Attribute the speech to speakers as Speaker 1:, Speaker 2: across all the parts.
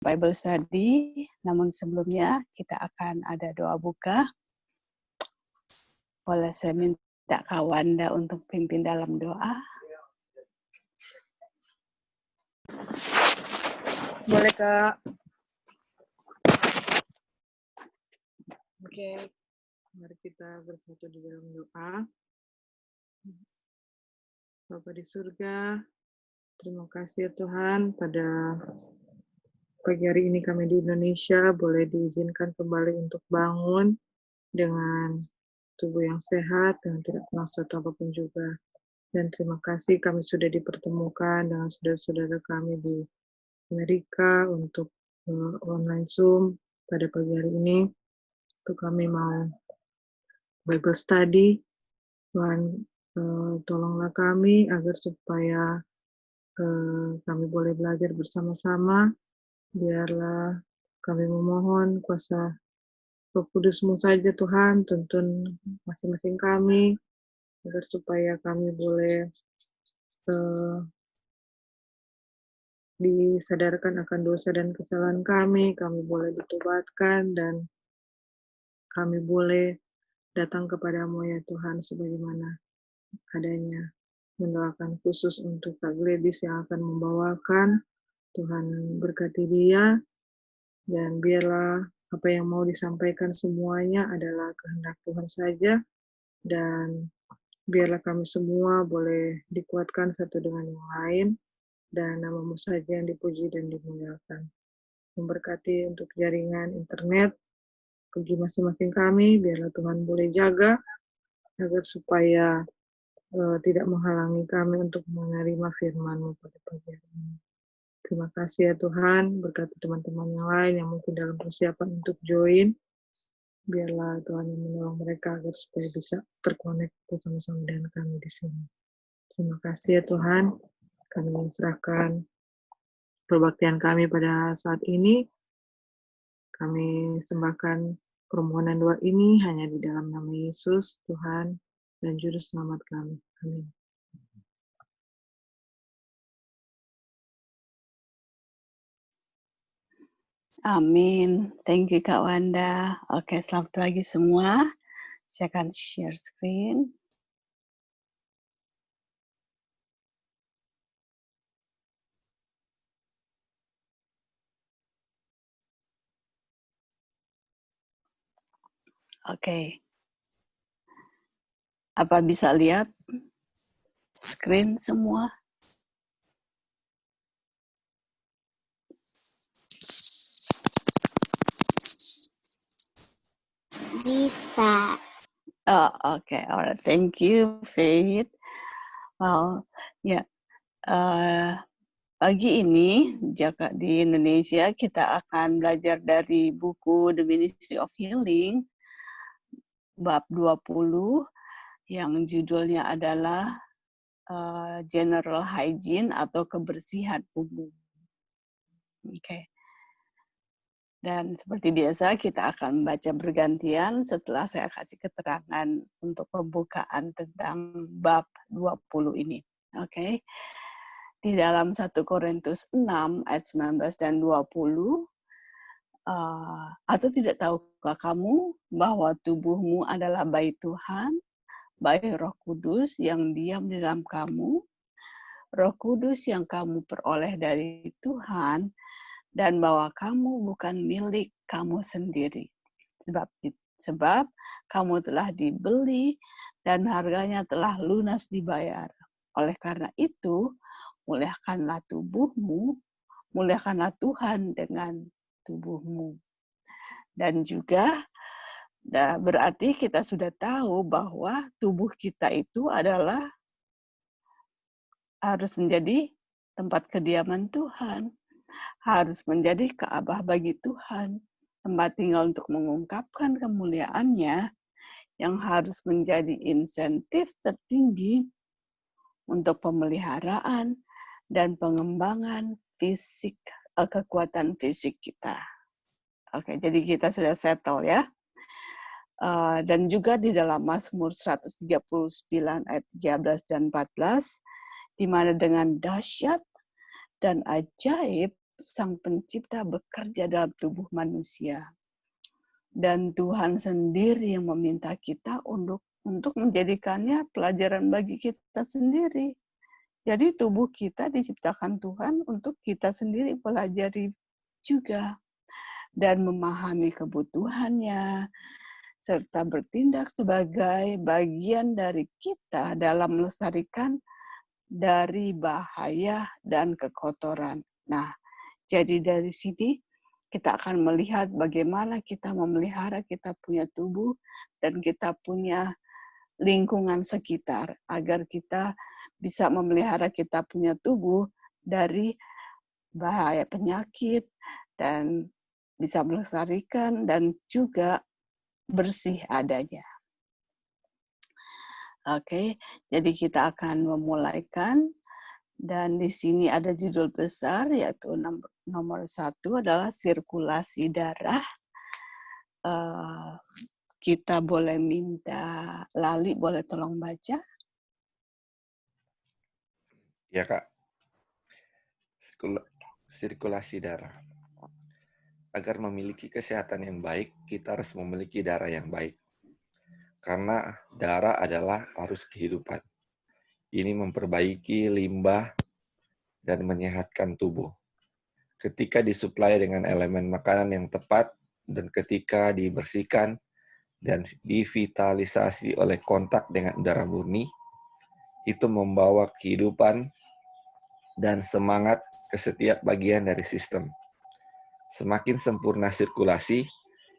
Speaker 1: Bible Study, namun sebelumnya kita akan ada doa buka. Boleh saya minta Kak Wanda untuk pimpin dalam doa?
Speaker 2: Boleh, Kak. Oke, mari kita bersatu di dalam doa. Bapa di surga, terima kasih ya Tuhan, pada pagi hari ini kami di Indonesia boleh diizinkan kembali untuk bangun dengan tubuh yang sehat, dengan tidak pernah suatu apapun juga. Dan terima kasih kami sudah dipertemukan dengan saudara-saudara kami di Amerika untuk online Zoom pada pagi hari ini. Untuk kami mau Bible Study, Tuhan tolonglah kami agar supaya kami boleh belajar bersama-sama. Biarlah kami memohon kuasa Roh Kudus-Mu saja Tuhan, tuntun masing-masing kami, agar supaya kami boleh disadarkan akan dosa dan kesalahan kami boleh ditobatkan, dan kami boleh datang kepadamu ya Tuhan sebagaimana adanya. Mendoakan khusus untuk Kak Gladys yang akan membawakan. Tuhan berkati dia, dan biarlah apa yang mau disampaikan semuanya adalah kehendak Tuhan saja, dan biarlah kami semua boleh dikuatkan satu dengan yang lain, dan nama-Mu saja yang dipuji dan dimuliakan. Memberkati untuk jaringan internet bagi masing-masing kami, biarlah Tuhan boleh jaga, agar supaya tidak menghalangi kami untuk menerima firman-Mu pada pagi hari ini. Terima kasih ya Tuhan, berkati teman-teman yang lain yang mungkin dalam persiapan untuk join. Biarlah Tuhan yang menolong mereka agar supaya bisa terkonek bersama-sama dengan kami di sini. Terima kasih ya Tuhan, kami serahkan perbaktian kami pada saat ini. Kami sembahkan permohonan doa ini hanya di dalam nama Yesus, Tuhan, dan Juru Selamat kami. Amin.
Speaker 1: Amin. Thank you Kak Wanda. Oke, selamat pagi semua. Saya akan share screen. Oke. Apa bisa lihat screen semua?
Speaker 3: Bisa.
Speaker 1: Oh, oke. Alright. Thank you, Faith. Well, ya. Pagi ini, di Indonesia, kita akan belajar dari buku The Ministry of Healing, bab 20, yang judulnya adalah General Hygiene atau kebersihan umum. Oke. Dan seperti biasa, kita akan membaca bergantian setelah saya kasih keterangan untuk pembukaan tentang bab 20 ini. Oke. Di dalam 1 Korintus 6 ayat 19 dan 20, atau tidak tahukah kamu bahwa tubuhmu adalah bait Tuhan, bait Roh Kudus yang diam di dalam kamu, Roh Kudus yang kamu peroleh dari Tuhan, dan bahwa kamu bukan milik kamu sendiri. Sebab kamu telah dibeli dan harganya telah lunas dibayar. Oleh karena itu, muliakanlah Tuhan dengan tubuhmu. Dan juga berarti kita sudah tahu bahwa tubuh kita itu adalah harus menjadi tempat kediaman Tuhan. Harus menjadi Ka'bah bagi Tuhan, tempat tinggal untuk mengungkapkan kemuliaan-Nya, yang harus menjadi insentif tertinggi untuk pemeliharaan dan pengembangan fisik, kekuatan fisik kita. Oke, jadi kita sudah settle ya. Dan juga di dalam Mazmur 139 ayat 13 dan 14, di mana dengan dahsyat dan ajaib Sang Pencipta bekerja dalam tubuh manusia. Dan Tuhan sendiri yang meminta kita untuk menjadikannya pelajaran bagi kita sendiri. Jadi tubuh kita diciptakan Tuhan untuk kita sendiri pelajari juga dan memahami kebutuhannya serta bertindak sebagai bagian dari kita dalam melestarikan dari bahaya dan kekotoran. Nah, jadi dari sini kita akan melihat bagaimana kita memelihara kita punya tubuh dan kita punya lingkungan sekitar agar kita bisa memelihara kita punya tubuh dari bahaya penyakit dan bisa melestarikan dan juga bersih adanya. Oke, jadi kita akan memulaikan dan di sini ada judul besar yaitu nomor 1 adalah sirkulasi darah. Kita boleh minta Lali boleh tolong baca?
Speaker 4: Ya, Kak. Sirkulasi darah. Agar memiliki kesehatan yang baik, kita harus memiliki darah yang baik. Karena darah adalah arus kehidupan. Ini memperbaiki limbah dan menyehatkan tubuh. Ketika disuplai dengan elemen makanan yang tepat, dan ketika dibersihkan dan divitalisasi oleh kontak dengan udara murni, itu membawa kehidupan dan semangat ke setiap bagian dari sistem. Semakin sempurna sirkulasi,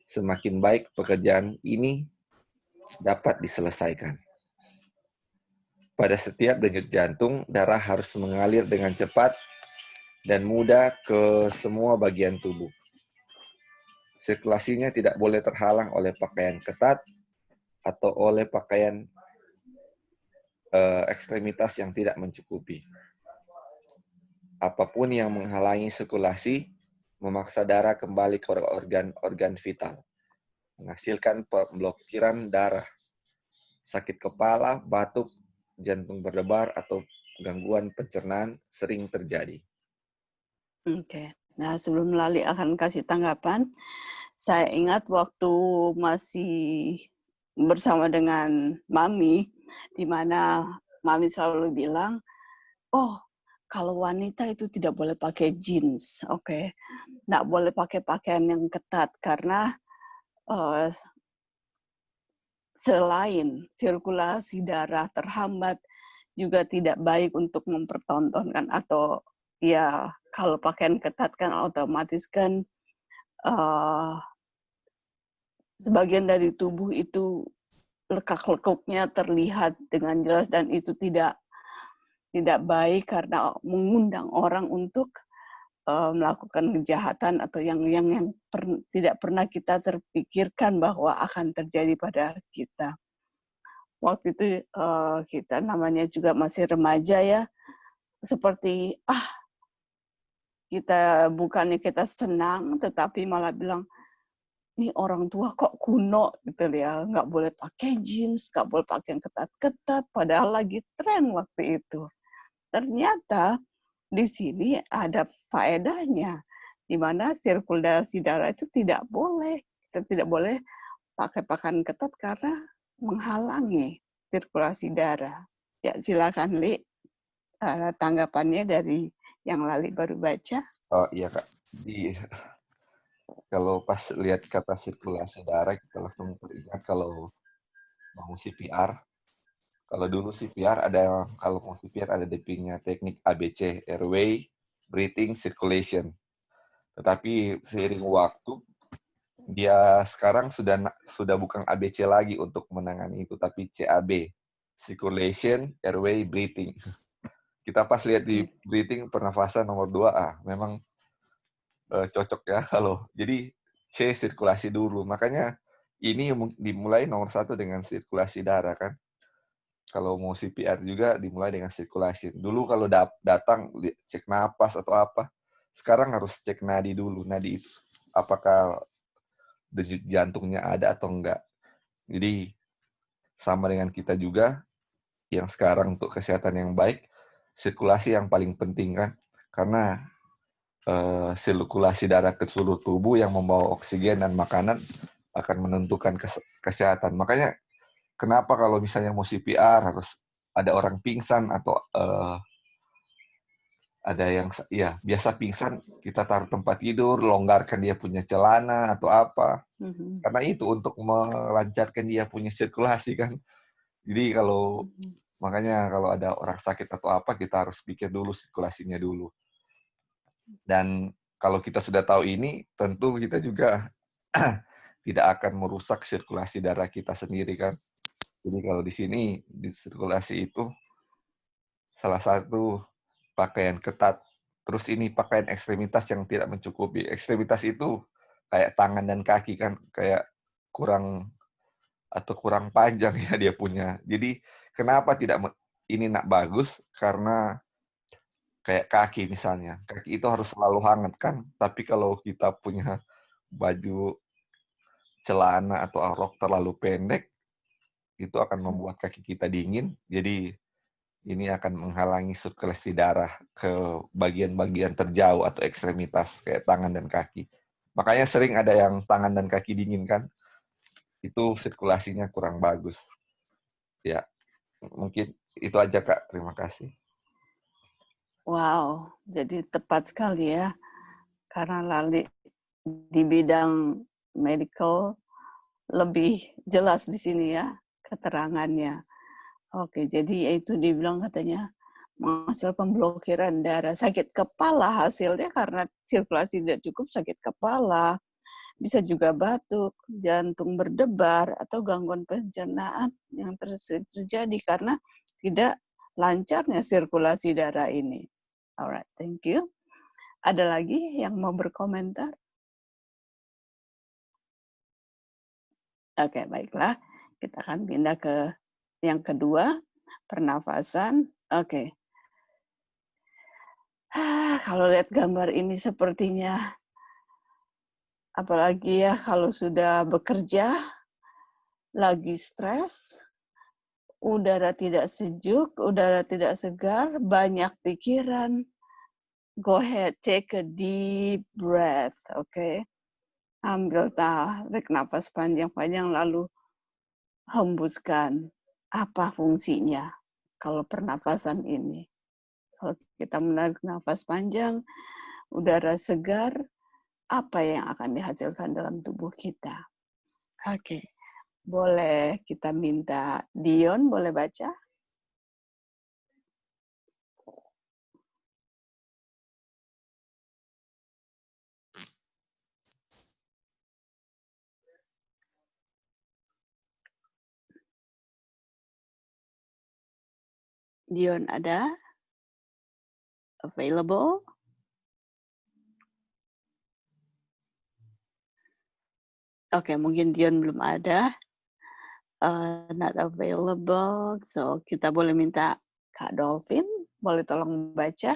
Speaker 4: semakin baik pekerjaan ini dapat diselesaikan. Pada setiap denyut jantung, darah harus mengalir dengan cepat dan mudah ke semua bagian tubuh. Sirkulasinya tidak boleh terhalang oleh pakaian ketat atau oleh pakaian ekstremitas yang tidak mencukupi. Apapun yang menghalangi sirkulasi, memaksa darah kembali ke organ-organ vital, menghasilkan pemblokiran darah, sakit kepala, batuk, jantung berdebar, atau gangguan pencernaan sering terjadi.
Speaker 1: Oke. Nah, sebelum Lali akan kasih tanggapan, saya ingat waktu masih bersama dengan Mami, di mana Mami selalu bilang, oh, kalau wanita itu tidak boleh pakai jeans, oke. Nggak boleh pakai pakaian yang ketat, karena selain sirkulasi darah terhambat, juga tidak baik untuk mempertontonkan atau ya kalau pakaian ketat kan otomatis kan sebagian dari tubuh itu lekak-lekuknya terlihat dengan jelas dan itu tidak baik karena mengundang orang untuk melakukan kejahatan atau yang tidak pernah kita terpikirkan bahwa akan terjadi pada kita. Waktu itu kita namanya juga masih remaja ya, seperti bukannya kita senang, tetapi malah bilang, ini orang tua kok kuno gitu ya, nggak boleh pakai jeans, nggak boleh pakai yang ketat-ketat, padahal lagi tren waktu itu. Ternyata di sini ada faedahnya, di mana sirkulasi darah itu tidak boleh. Kita tidak boleh pakai pakaian ketat karena menghalangi sirkulasi darah. Ya silakan Li, tanggapannya dari yang Lali baru baca.
Speaker 4: Oh iya Kak, kalau pas lihat kata sirkulasi darah, kita langsung teringat kalau mau CPR. Kalau dulu CPR kalau mau CPR ada DP-nya teknik ABC, airway, breathing, circulation. Tetapi seiring waktu, dia sekarang sudah bukan ABC lagi untuk menangani itu, tapi CAB, circulation, airway, breathing. Kita pas lihat di breathing pernafasan nomor 2A, memang cocok ya kalau. Jadi C sirkulasi dulu. Makanya ini dimulai nomor 1 dengan sirkulasi darah kan. Kalau mau CPR juga dimulai dengan sirkulasi. Dulu kalau datang cek napas atau apa, sekarang harus cek nadi dulu. Nadi itu apakah denyut jantungnya ada atau enggak. Jadi sama dengan kita juga yang sekarang untuk kesehatan yang baik, sirkulasi yang paling penting kan. Karena sirkulasi darah ke seluruh tubuh yang membawa oksigen dan makanan akan menentukan kesehatan. Makanya kenapa kalau misalnya mau CPR harus ada orang pingsan atau ada yang ya biasa pingsan, kita taruh tempat tidur, longgarkan dia punya celana atau apa. Karena itu untuk melancarkan dia punya sirkulasi kan. Jadi kalau makanya kalau ada orang sakit atau apa, kita harus pikir dulu sirkulasinya dulu. Dan kalau kita sudah tahu ini, tentu kita juga tidak akan merusak sirkulasi darah kita sendiri kan. Jadi kalau di sini di sirkulasi itu salah satu pakaian ketat. Terus ini pakaian ekstremitas yang tidak mencukupi. Ekstremitas itu kayak tangan dan kaki kan kayak kurang panjang ya dia punya. Jadi kenapa tidak ini nak bagus? Karena kayak kaki misalnya. Kaki itu harus selalu hangat kan. Tapi kalau kita punya baju celana atau rok terlalu pendek, itu akan membuat kaki kita dingin. Jadi ini akan menghalangi sirkulasi darah ke bagian-bagian terjauh atau ekstremitas kayak tangan dan kaki. Makanya sering ada yang tangan dan kaki dingin kan. Itu sirkulasinya kurang bagus. Ya, mungkin itu aja Kak. Terima kasih.
Speaker 1: Wow, jadi tepat sekali ya. Karena Lali di bidang medical lebih jelas di sini ya keterangannya. Oke, jadi itu dibilang katanya menghasilkan pemblokiran darah, sakit kepala hasilnya karena sirkulasi tidak cukup, sakit kepala, bisa juga batuk, jantung berdebar, atau gangguan pencernaan yang terjadi karena tidak lancarnya sirkulasi darah ini. Alright, thank you. Ada lagi yang mau berkomentar? Oke, baiklah. Kita akan pindah ke yang kedua, pernafasan. Oke. Kalau lihat gambar ini sepertinya, apalagi ya kalau sudah bekerja, lagi stres, udara tidak sejuk, udara tidak segar, banyak pikiran. Go ahead, take a deep breath, okay? Ambil tarik nafas panjang-panjang lalu hembuskan. Apa fungsinya kalau pernafasan ini? Kalau kita menarik nafas panjang, udara segar, apa yang akan dihasilkan dalam tubuh kita? Oke, boleh kita minta Dion, boleh baca? Dion ada? Available? Oke, mungkin Dion belum ada. Not available. So, kita boleh minta Kak Dolphin, boleh tolong baca?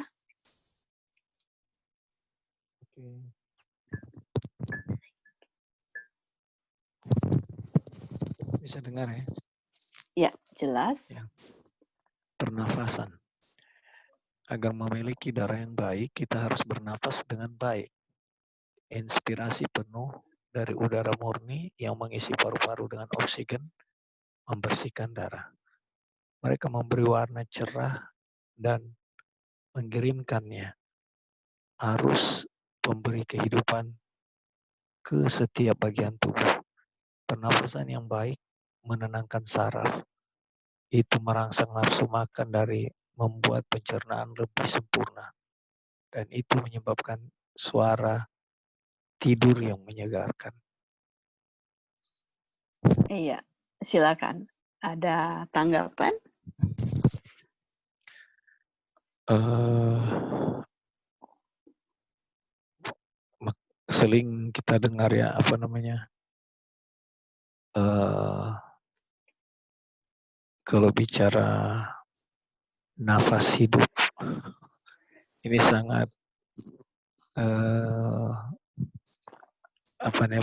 Speaker 5: Oke. Bisa dengar ya?
Speaker 1: Ya, jelas.
Speaker 5: Ya. Pernafasan. Agar memiliki darah yang baik, kita harus bernafas dengan baik. Inspirasi penuh dari udara murni yang mengisi paru-paru dengan oksigen, membersihkan darah. Mereka memberi warna cerah dan mengirimkannya arus pemberi kehidupan ke setiap bagian tubuh. Pernafasan yang baik menenangkan saraf. Itu merangsang nafsu makan dari membuat pencernaan lebih sempurna. Dan itu menyebabkan suara tidur yang menyegarkan.
Speaker 1: Iya, silakan. Ada tanggapan?
Speaker 5: Sering kita dengar ya kalau bicara nafas hidup ini sangat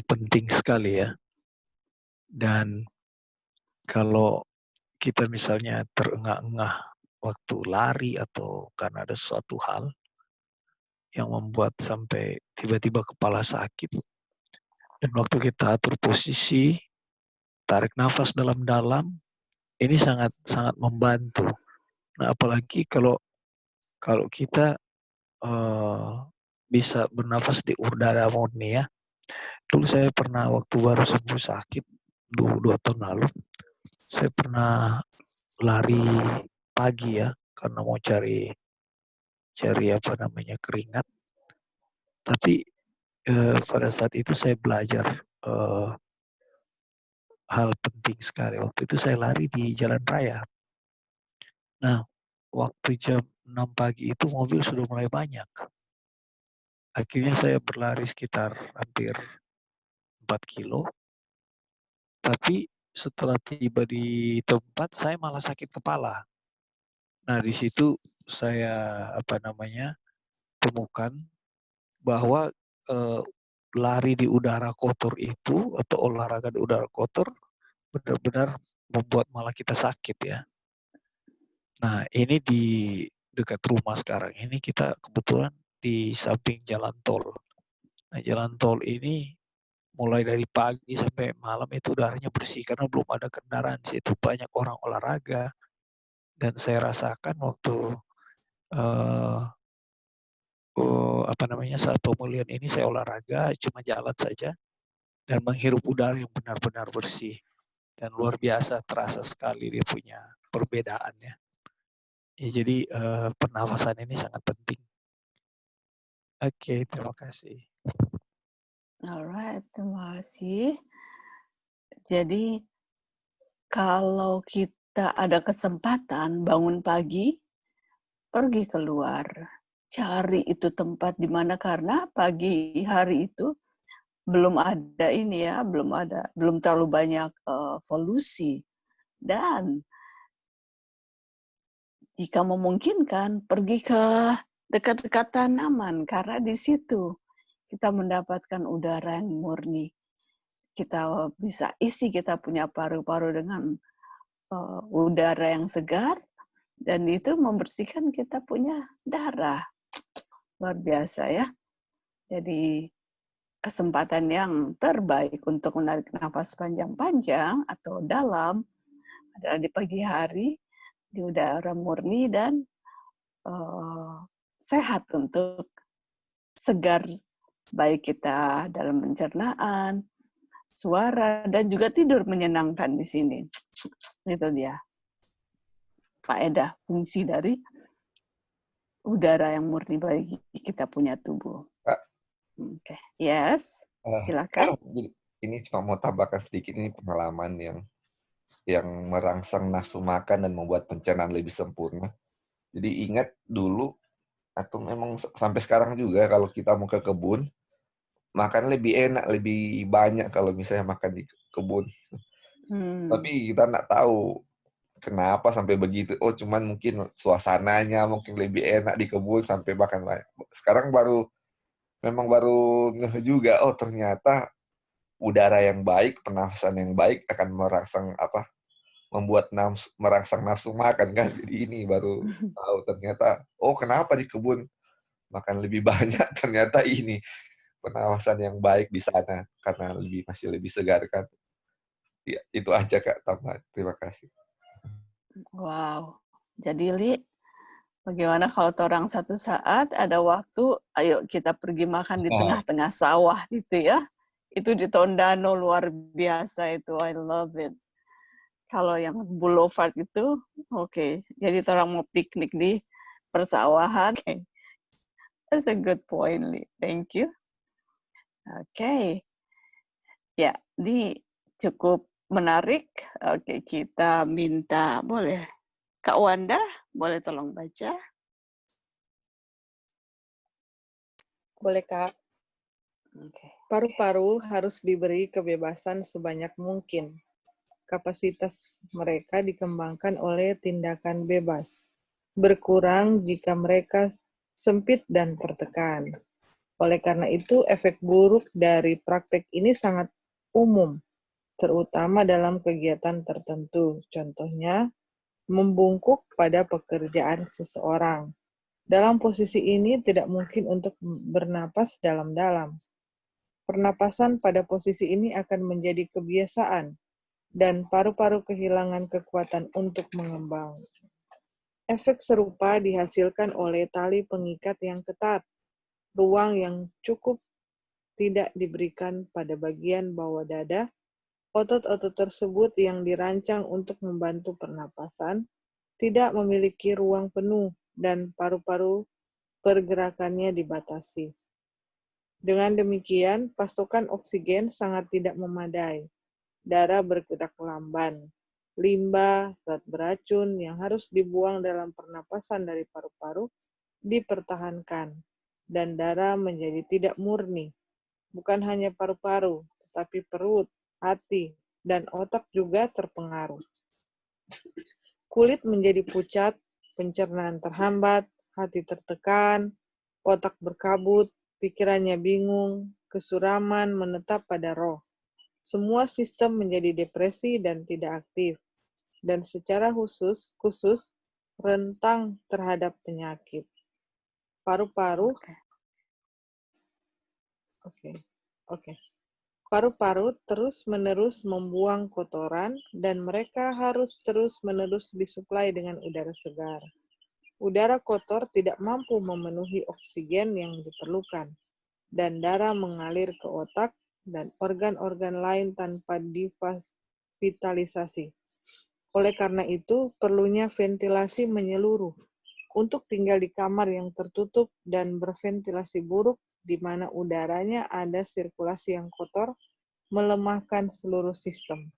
Speaker 5: penting sekali ya. Dan kalau kita misalnya terengah-engah waktu lari atau karena ada suatu hal, yang membuat sampai tiba-tiba kepala sakit. Dan waktu kita atur posisi, tarik nafas dalam-dalam, ini sangat membantu. Nah, apalagi kalau kita bisa bernafas di udara murni ya. Dulu saya pernah waktu baru sembuh sakit 2 tahun lalu, saya pernah lari pagi ya, karena mau cari keringat. Tapi pada saat itu saya belajar hal penting sekali. Waktu itu saya lari di jalan raya. Nah, waktu jam 6 pagi itu mobil sudah mulai banyak. Akhirnya saya berlari sekitar hampir 4 kilo. Tapi setelah tiba di tempat, saya malah sakit kepala. Nah, di situ saya temukan bahwa lari di udara kotor itu atau olahraga di udara kotor benar-benar membuat malah kita sakit ya. Nah, ini di dekat rumah sekarang ini kita kebetulan di samping jalan tol. Nah, jalan tol ini mulai dari pagi sampai malam itu udaranya bersih karena belum ada kendaraan di situ, banyak orang olahraga. Dan saya rasakan waktu saat pemulihan ini saya olahraga cuma jalan saja dan menghirup udara yang benar-benar bersih dan luar biasa, terasa sekali dia punya perbedaannya. Ya, jadi pernafasan ini sangat penting. Oke, terima kasih.
Speaker 1: Alright, terima kasih. Jadi kalau kita ada kesempatan bangun pagi, pergi keluar, cari itu tempat di mana, karena pagi hari itu belum ada ini ya, belum terlalu banyak polusi. Dan jika memungkinkan, pergi ke dekat-dekat tanaman, karena di situ kita mendapatkan udara yang murni. Kita bisa isi kita punya paru-paru dengan udara yang segar, dan itu membersihkan kita punya darah. Luar biasa ya. Jadi kesempatan yang terbaik untuk menarik nafas panjang-panjang atau dalam adalah di pagi hari, di udara murni dan sehat untuk segar, baik kita dalam pencernaan, suara, dan juga tidur menyenangkan di sini. Itu dia faedah fungsi dari udara yang murni bagi kita punya tubuh. Oke, yes, silakan.
Speaker 4: Ini cuma mau tambahkan sedikit, ini pengalaman yang merangsang nafsu makan dan membuat pencernaan lebih sempurna. Jadi ingat dulu, atau memang sampai sekarang juga, kalau kita mau ke kebun, makan lebih enak, lebih banyak kalau misalnya makan di kebun. Tapi kita nggak tahu kenapa sampai begitu. Oh, cuman mungkin suasananya mungkin lebih enak di kebun sampai makan banyak. Sekarang memang baru ngeh juga, oh ternyata udara yang baik, pernafasan yang baik akan merangsang nafsu makan kan. Jadi ini baru tahu ternyata, oh kenapa di kebun makan lebih banyak, ternyata ini pernafasan yang baik di sana karena masih lebih segar kan. Ya, itu aja Kak, tambah. Terima kasih.
Speaker 1: Wow. Jadi Li, bagaimana kalau orang satu saat ada waktu, ayo kita pergi makan di tengah-tengah sawah gitu ya. Itu di Tondano luar biasa itu, I love it. Kalau yang boulevard itu, oke. Jadi orang mau piknik di persawahan. Okay. That's a good point, Li. Thank you. Oke. Ya, ini cukup menarik. Oke, kita minta, boleh Kak Wanda, boleh tolong baca?
Speaker 2: Boleh, Kak.
Speaker 1: Okay.
Speaker 2: Paru-paru harus diberi kebebasan sebanyak mungkin. Kapasitas mereka dikembangkan oleh tindakan bebas. Berkurang jika mereka sempit dan tertekan. Oleh karena itu, efek buruk dari praktek ini sangat umum, terutama dalam kegiatan tertentu. Contohnya, membungkuk pada pekerjaan seseorang. Dalam posisi ini tidak mungkin untuk bernapas dalam-dalam. Pernapasan pada posisi ini akan menjadi kebiasaan dan paru-paru kehilangan kekuatan untuk mengembang. Efek serupa dihasilkan oleh tali pengikat yang ketat, ruang yang cukup tidak diberikan pada bagian bawah dada. Otot-otot tersebut yang dirancang untuk membantu pernapasan tidak memiliki ruang penuh dan paru-paru pergerakannya dibatasi. Dengan demikian, pasokan oksigen sangat tidak memadai. Darah bergerak lamban. Limbah, zat beracun yang harus dibuang dalam pernapasan dari paru-paru dipertahankan, dan darah menjadi tidak murni. Bukan hanya paru-paru, tetapi perut, hati, dan otak juga terpengaruh. Kulit menjadi pucat, pencernaan terhambat, hati tertekan, otak berkabut, pikirannya bingung, kesuraman menetap pada roh. Semua sistem menjadi depresi dan tidak aktif, dan secara khusus rentang terhadap penyakit. Paru-paru Paru-paru terus-menerus membuang kotoran dan mereka harus terus-menerus disuplai dengan udara segar. Udara kotor tidak mampu memenuhi oksigen yang diperlukan, dan darah mengalir ke otak dan organ-organ lain tanpa divitalisasi. Oleh karena itu, perlunya ventilasi menyeluruh untuk tinggal di kamar yang tertutup dan berventilasi buruk di mana udaranya ada sirkulasi yang kotor, melemahkan seluruh sistem.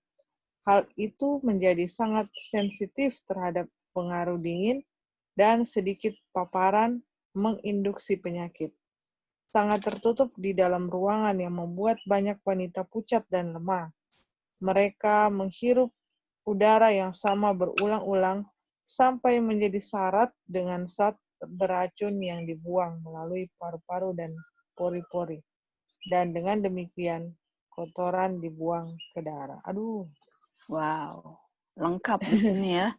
Speaker 2: Hal itu menjadi sangat sensitif terhadap pengaruh dingin dan sedikit paparan menginduksi penyakit. Sangat tertutup di dalam ruangan yang membuat banyak wanita pucat dan lemah. Mereka menghirup udara yang sama berulang-ulang sampai menjadi syarat dengan zat beracun yang dibuang melalui paru-paru dan pori-pori. Dan dengan demikian, kotoran dibuang ke darah. Aduh.
Speaker 1: Wow, lengkap di sini ya.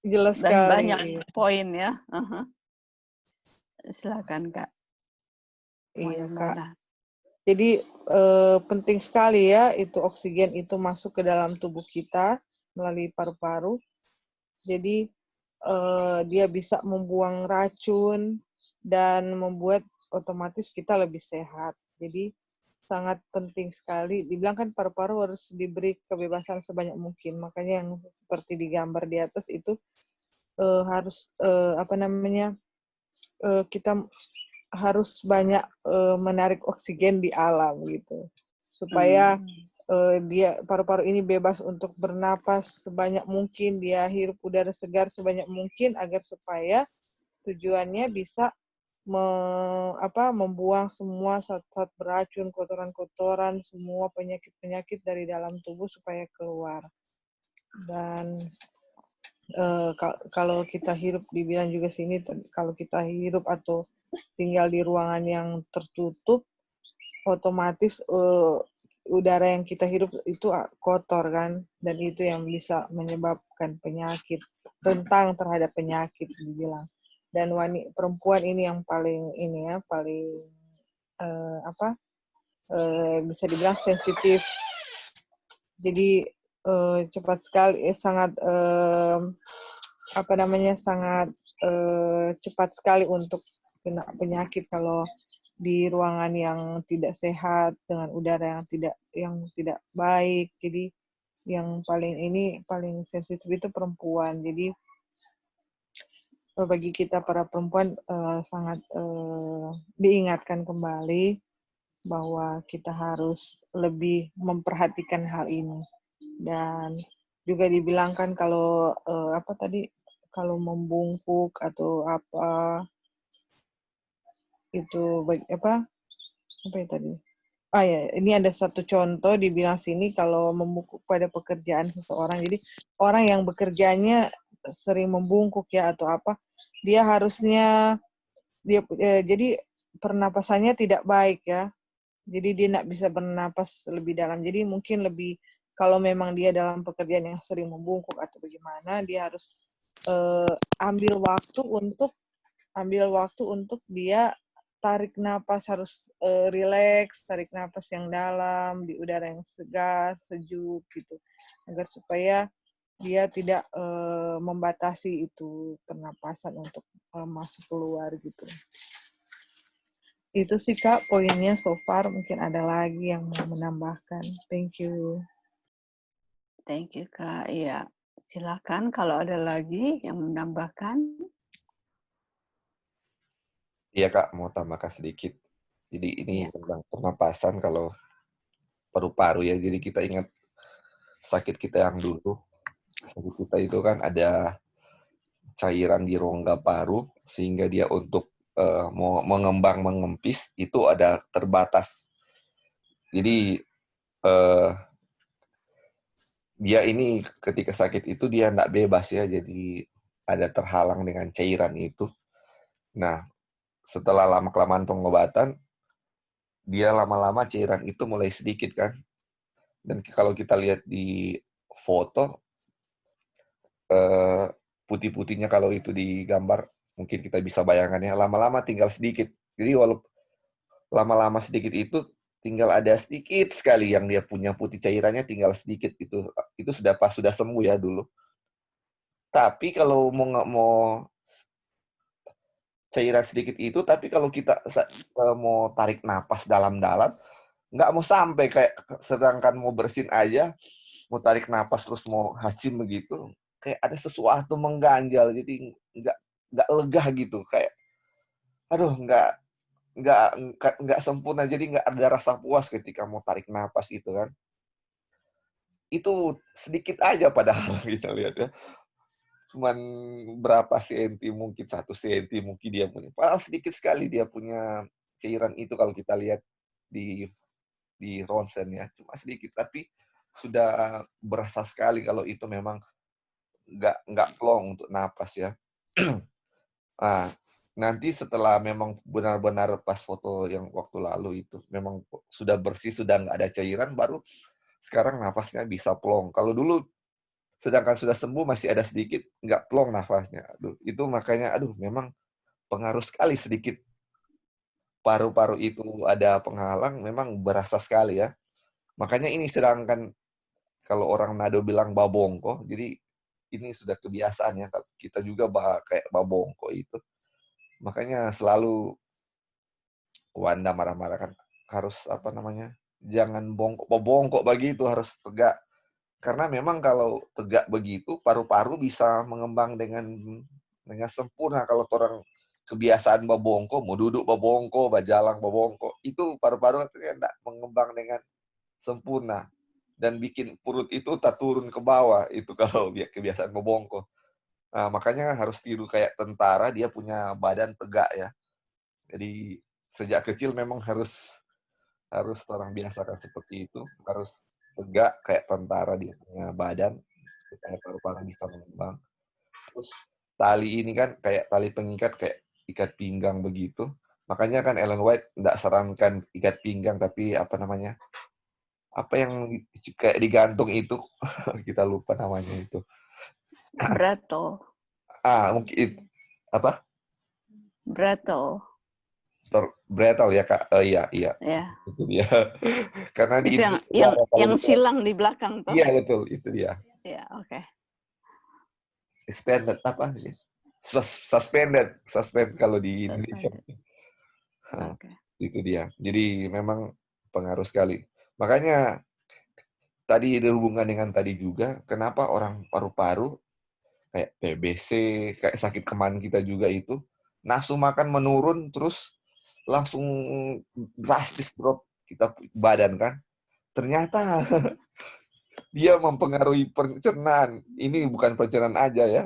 Speaker 2: Jelas
Speaker 1: Dan
Speaker 2: sekali.
Speaker 1: banyak poin ya. Silakan Kak.
Speaker 2: Iya,
Speaker 1: Kak.
Speaker 2: Jadi penting sekali ya itu oksigen itu masuk ke dalam tubuh kita melalui paru-paru. Jadi dia bisa membuang racun dan membuat otomatis kita lebih sehat. Jadi sangat penting sekali. Dibilang kan paru-paru harus diberi kebebasan sebanyak mungkin. Makanya yang seperti digambar di atas itu harus kita harus banyak menarik oksigen di alam gitu, supaya dia paru-paru ini bebas untuk bernapas sebanyak mungkin, dia hirup udara segar sebanyak mungkin agar supaya tujuannya bisa membuang semua zat-zat beracun, kotoran-kotoran, semua penyakit-penyakit dari dalam tubuh supaya keluar. Dan kalau kita hirup, dibilang juga sini, kalau kita hirup atau tinggal di ruangan yang tertutup, otomatis udara yang kita hirup itu kotor kan, dan itu yang bisa menyebabkan penyakit, rentang terhadap penyakit dibilang. Dan perempuan ini yang paling bisa dibilang sensitif. Jadi cepat sekali, sangat cepat sekali untuk kena penyakit kalau di ruangan yang tidak sehat dengan udara yang tidak baik. Jadi yang paling sensitif itu perempuan. Jadi bagi kita para perempuan sangat diingatkan kembali bahwa kita harus lebih memperhatikan hal ini. Dan juga dibilangkan kalau kalau membungkuk atau ini ada satu contoh dibilang sini, kalau membungkuk pada pekerjaan seseorang. Jadi orang yang bekerjanya sering membungkuk ya atau dia harusnya jadi pernapasannya tidak baik ya. Jadi dia tidak bisa bernapas lebih dalam. Jadi mungkin lebih, kalau memang dia dalam pekerjaan yang sering membungkuk atau bagaimana, dia harus ambil waktu untuk ambil waktu untuk dia tarik napas, harus rileks, tarik napas yang dalam di udara yang segar, sejuk gitu, agar supaya dia tidak membatasi itu pernapasan untuk masuk keluar gitu. Itu sih Kak poinnya so far. Mungkin ada lagi yang mau menambahkan. Thank you.
Speaker 1: Thank you, Kak. Iya, silakan kalau ada lagi yang menambahkan.
Speaker 4: Iya Kak, mau tambahkan sedikit. Jadi ini
Speaker 1: Iya.
Speaker 4: tentang pernapasan kalau paru-paru ya. Jadi kita ingat sakit kita yang dulu. Sakit kita itu kan ada cairan di rongga paru sehingga dia untuk mau mengembang mengempis itu ada terbatas. Jadi dia ini ketika sakit itu dia tidak bebas ya, jadi ada terhalang dengan cairan itu. Nah, setelah lama-kelamaan pengobatan, dia lama-lama cairan itu mulai sedikit kan. Dan kalau kita lihat di foto, putih-putihnya kalau itu digambar, mungkin kita bisa bayangkan ya, lama-lama tinggal sedikit. Jadi walaupun lama-lama sedikit itu, tinggal ada sedikit sekali yang dia punya putih cairannya tinggal sedikit. Itu sudah pas sudah sembuh ya dulu. Tapi kalau mau cairan sedikit itu, tapi kalau kita mau tarik napas dalam-dalam, nggak mau sampai kayak sedangkan mau bersin aja, mau tarik napas terus mau hacim begitu, kayak ada sesuatu mengganjal, jadi nggak lega gitu, kayak aduh nggak sempurna, jadi nggak ada rasa puas ketika mau tarik napas itu kan. Itu sedikit aja padahal kita lihat ya. Cuman berapa senti, mungkin 1 senti mungkin dia punya. Padahal sedikit sekali dia punya cairan itu kalau kita lihat di ronsen ya. Cuma sedikit, tapi sudah berasa sekali kalau itu memang nggak plong untuk napas ya. Nah, nanti setelah memang benar-benar pas foto yang waktu lalu itu memang sudah bersih, sudah nggak ada cairan, baru sekarang nafasnya bisa plong. Kalau dulu sedangkan sudah sembuh masih ada sedikit, nggak plong nafasnya. Aduh, itu makanya, memang pengaruh sekali sedikit paru-paru itu ada penghalang, memang berasa sekali ya. Makanya ini sedangkan kalau orang Nado bilang babongko, jadi ini sudah kebiasaan ya, kita juga kayak babongko itu. Makanya selalu Wanda marah-marah kan, harus jangan bongkok begitu, harus tegak. Karena memang kalau tegak begitu, paru-paru bisa mengembang dengan sempurna. Kalau orang kebiasaan babongko, mau duduk babongko, bajalang babongko, itu paru-paru tidak mengembang dengan sempurna. Dan bikin perut itu tak turun ke bawah, itu kalau kebiasaan babongko. Nah, makanya harus tiru kayak tentara, dia punya badan tegak ya. Jadi sejak kecil memang harus orang biasakan seperti itu, harus tegak kayak tentara, dia punya badan supaya paru-paru bisa mengembang. Terus tali ini kan kayak tali pengikat, kayak ikat pinggang begitu. Makanya kan Ellen White tidak sarankan ikat pinggang, tapi apa yang kayak digantung itu, kita lupa namanya itu.
Speaker 1: Brato.
Speaker 4: Mungkin apa?
Speaker 1: Brato.
Speaker 4: Brettel ya Kak. Iya.
Speaker 1: Ya.
Speaker 4: Itu dia. Karena di
Speaker 1: Itu yang silang di belakang tuh.
Speaker 4: Iya betul, itu dia.
Speaker 1: Ya, oke.
Speaker 4: Extended apa? Suspended kalau di Indonesia.
Speaker 1: Okay.
Speaker 4: Itu dia. Jadi memang pengaruh sekali. Makanya tadi berhubungan dengan tadi juga, kenapa orang paru-paru kayak TBC, kayak sakit kemarin kita juga itu, nafsu makan menurun, terus langsung drastis drop kita badan kan. Ternyata dia mempengaruhi pencernaan. Ini bukan pencernaan aja ya.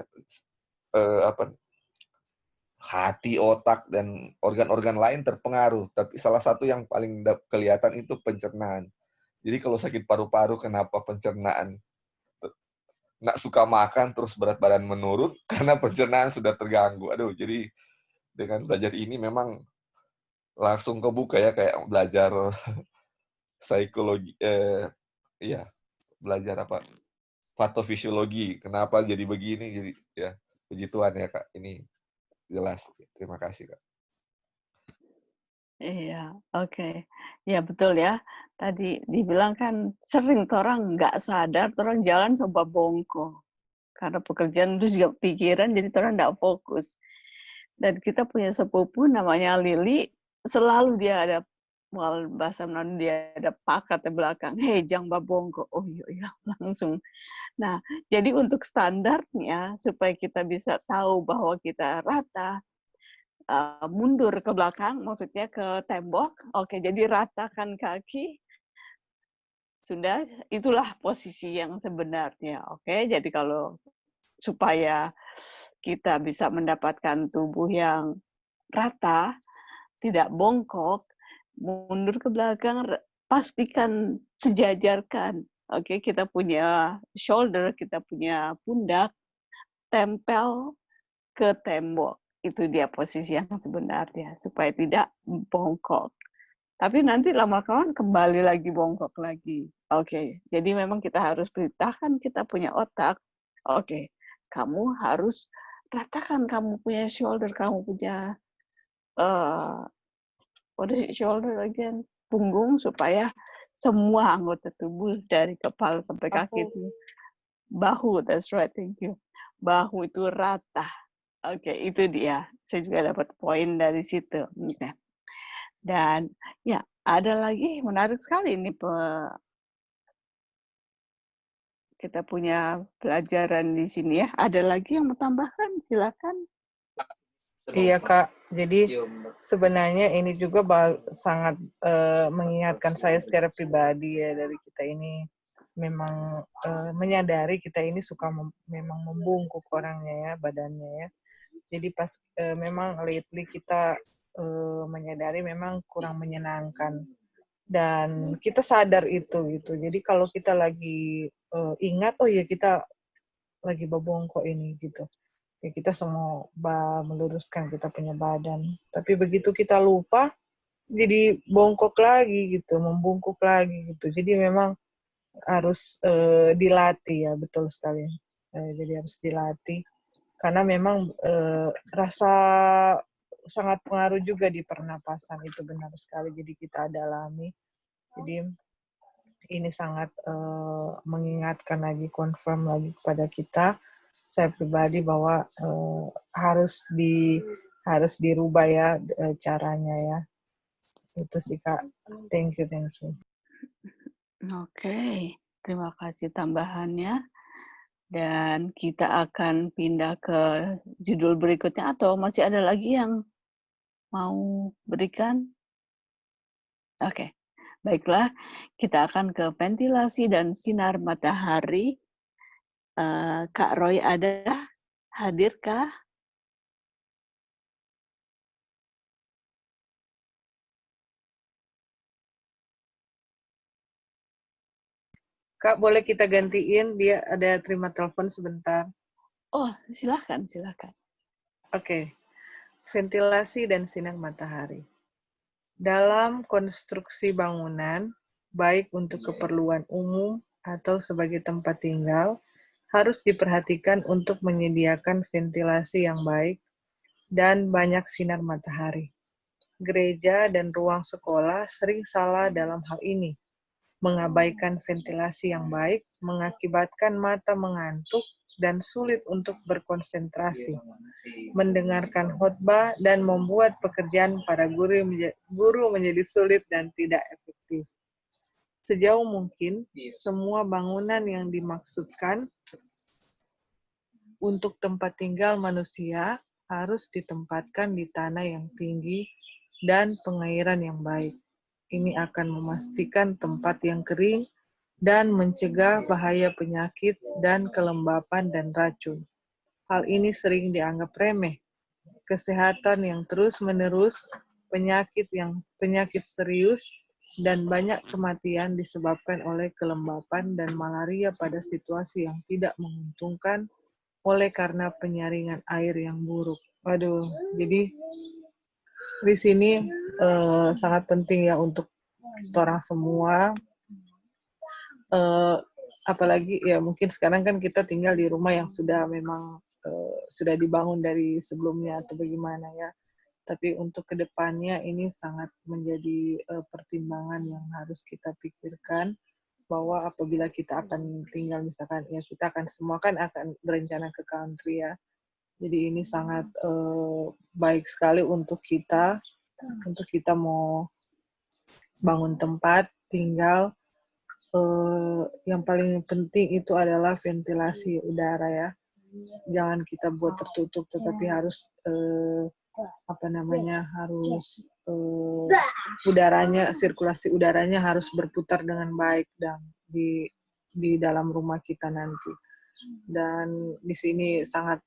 Speaker 4: Hati, otak, dan organ-organ lain terpengaruh. Tapi salah satu yang paling kelihatan itu pencernaan. Jadi kalau sakit paru-paru, kenapa pencernaan? Nggak suka makan, terus berat badan menurun, karena pencernaan sudah terganggu. Aduh, jadi dengan belajar ini memang langsung kebuka ya, kayak belajar psikologi, belajar patofisiologi, kenapa jadi begini, jadi ya, puji Tuhan ya Kak, ini jelas. Terima kasih, Kak.
Speaker 1: Iya, oke. Ya betul ya. Tadi dibilang kan sering orang nggak sadar, orang jalan coba bongkok. Karena pekerjaan terus juga pikiran, jadi orang nggak fokus. Dan kita punya sepupu namanya Lili, selalu dia ada, well, bahasa Melayu dia ada pakat di belakang. Hei, jangan babongko. Oh iya, langsung. Nah, jadi untuk standarnya, supaya kita bisa tahu bahwa kita rata, mundur ke belakang, maksudnya ke tembok. Oke, jadi ratakan kaki. Sudah, itulah posisi yang sebenarnya. Oke, jadi kalau supaya kita bisa mendapatkan tubuh yang rata, tidak bongkok, mundur ke belakang, pastikan sejajarkan. Oke, kita punya shoulder, kita punya pundak, tempel ke tembok. Itu dia posisi yang sebenarnya, supaya tidak bongkok. Tapi nanti lama-kelamaan kembali lagi bongkok lagi. Oke, jadi memang kita harus perintahkan kita punya otak. Oke, kamu harus ratakan, kamu punya shoulder, kamu punya what is it, shoulder again? Punggung, supaya semua anggota tubuh dari kepala sampai kaki itu bahu, that's right, thank you. Bahu itu rata. Oke, itu dia. Saya juga dapat poin dari situ. Nah, dan ya, ada lagi menarik sekali ini kita punya pelajaran di sini ya. Ada lagi yang mau tambahkan? Silakan.
Speaker 2: Iya Kak, jadi sebenarnya ini juga sangat mengingatkan saya secara pribadi ya, dari kita ini memang menyadari kita ini suka memang membungkuk orangnya ya, badannya ya. Jadi pas memang lately kita menyadari memang kurang menyenangkan dan kita sadar itu gitu. Jadi kalau kita lagi ingat, oh ya kita lagi bongkok ini gitu. Ya kita semua meluruskan kita punya badan. Tapi begitu kita lupa, jadi bongkok lagi gitu, membungkuk lagi gitu. Jadi memang harus dilatih ya, betul sekali. Jadi harus dilatih. Karena memang rasa sangat pengaruh juga di pernapasan, itu benar sekali. Jadi kita ada alami. Jadi ini sangat mengingatkan lagi, confirm lagi kepada kita, saya pribadi, bahwa harus dirubah ya caranya ya. Itu sih Kak. Thank you.
Speaker 1: Oke, terima kasih tambahannya. Dan kita akan pindah ke judul berikutnya, atau masih ada lagi yang mau berikan? Oke, baiklah. Kita akan ke ventilasi dan sinar matahari. Kak Roy ada? Hadirkah?
Speaker 2: Kak, boleh kita gantiin, dia ada terima telepon sebentar.
Speaker 1: Oh, silakan.
Speaker 2: Oke. Ventilasi dan sinar matahari. Dalam konstruksi bangunan, baik untuk keperluan umum atau sebagai tempat tinggal, harus diperhatikan untuk menyediakan ventilasi yang baik dan banyak sinar matahari. Gereja dan ruang sekolah sering salah dalam hal ini. Mengabaikan ventilasi yang baik mengakibatkan mata mengantuk dan sulit untuk berkonsentrasi, mendengarkan khotbah, dan membuat pekerjaan para guru menjadi sulit dan tidak efektif. Sejauh mungkin, semua bangunan yang dimaksudkan untuk tempat tinggal manusia harus ditempatkan di tanah yang tinggi dan pengairan yang baik. Ini akan memastikan tempat yang kering dan mencegah bahaya penyakit dan kelembapan dan racun. Hal ini sering dianggap remeh. Kesehatan yang terus-menerus, penyakit serius, dan banyak kematian disebabkan oleh kelembapan dan malaria pada situasi yang tidak menguntungkan oleh karena penyaringan air yang buruk. Waduh, jadi di sini sangat penting ya untuk orang semua, apalagi ya mungkin sekarang kan kita tinggal di rumah yang sudah memang sudah dibangun dari sebelumnya atau bagaimana ya. Tapi untuk kedepannya ini sangat menjadi pertimbangan yang harus kita pikirkan, bahwa apabila kita akan tinggal misalkan ya kita akan semua kan akan berencana ke country ya. Jadi ini sangat baik sekali untuk kita mau bangun tempat tinggal. Yang paling penting itu adalah ventilasi udara ya. Jangan kita buat tertutup, tetapi harus harus udaranya, sirkulasi udaranya harus berputar dengan baik dan di dalam rumah kita nanti. Dan di sini sangat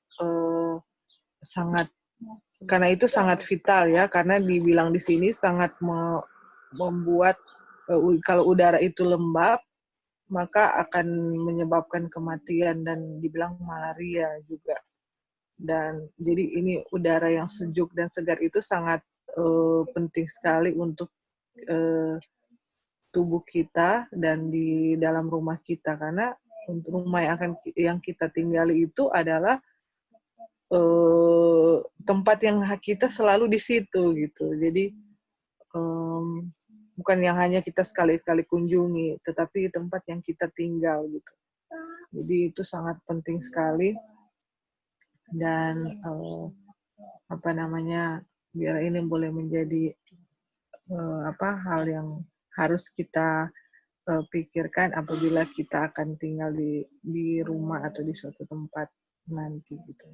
Speaker 2: karena itu sangat vital ya, karena dibilang di sini sangat membuat kalau udara itu lembab maka akan menyebabkan kematian dan dibilang malaria juga. Dan jadi ini udara yang sejuk dan segar itu sangat penting sekali untuk tubuh kita dan di dalam rumah kita, karena untuk rumah yang kita tinggali itu adalah tempat yang kita selalu di situ gitu. Jadi bukan yang hanya kita sekali-kali kunjungi, tetapi tempat yang kita tinggal gitu. Jadi itu sangat penting sekali. Dan biar ini boleh menjadi hal yang harus kita pikirkan apabila kita akan tinggal di rumah atau di suatu tempat nanti gitu.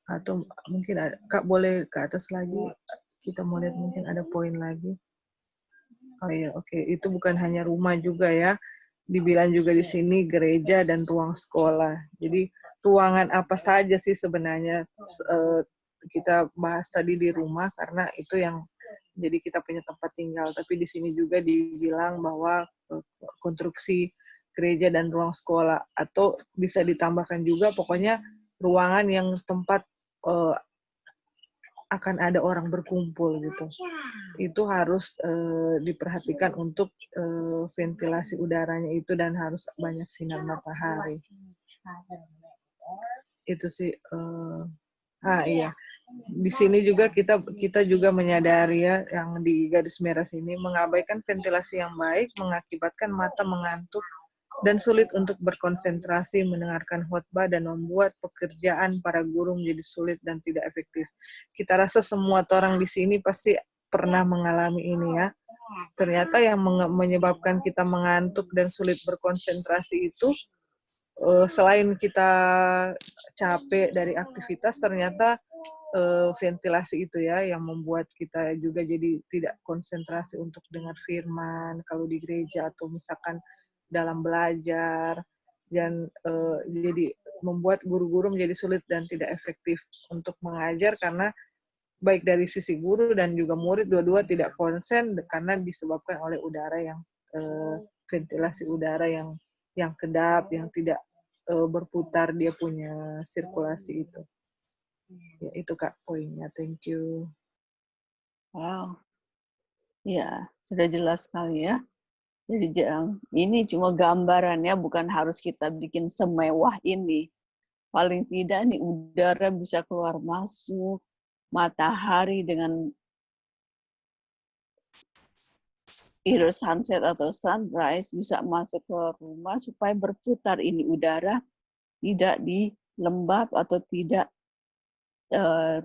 Speaker 2: Atau mungkin Kak boleh ke atas lagi, kita mau lihat mungkin ada poin lagi. Oh iya, oke. Itu bukan hanya rumah juga ya. Dibilang juga di sini gereja dan ruang sekolah. Jadi ruangan apa saja sih sebenarnya kita bahas tadi di rumah karena itu yang jadi kita punya tempat tinggal. Tapi di sini juga dibilang bahwa konstruksi gereja dan ruang sekolah, atau bisa ditambahkan juga pokoknya ruangan yang tempat akan ada orang berkumpul gitu. Itu harus diperhatikan untuk ventilasi udaranya itu, dan harus banyak sinar matahari. Itu sih. Iya. Di sini juga kita juga menyadari ya, yang di garis merah sini, mengabaikan ventilasi yang baik mengakibatkan mata mengantuk dan sulit untuk berkonsentrasi mendengarkan khotbah dan membuat pekerjaan para guru menjadi sulit dan tidak efektif. Kita rasa semua orang di sini pasti pernah mengalami ini ya. Ternyata yang menyebabkan kita mengantuk dan sulit berkonsentrasi itu selain kita capek dari aktivitas, ternyata ventilasi itu ya yang membuat kita juga jadi tidak konsentrasi untuk dengar firman kalau di gereja atau misalkan dalam belajar, dan jadi membuat guru-guru menjadi sulit dan tidak efektif untuk mengajar, karena baik dari sisi guru dan juga murid dua-dua tidak konsen karena disebabkan oleh udara yang ventilasi udara yang kedap, yang tidak berputar dia punya sirkulasi itu. Ya, itu Kak poinnya. Thank you.
Speaker 1: Wow. Ya, sudah jelas sekali ya. Jadi ini cuma gambarannya, bukan harus kita bikin semewah ini. Paling tidak nih udara bisa keluar masuk, matahari dengan either sunset atau sunrise bisa masuk ke rumah supaya berputar ini udara, tidak di lembab atau tidak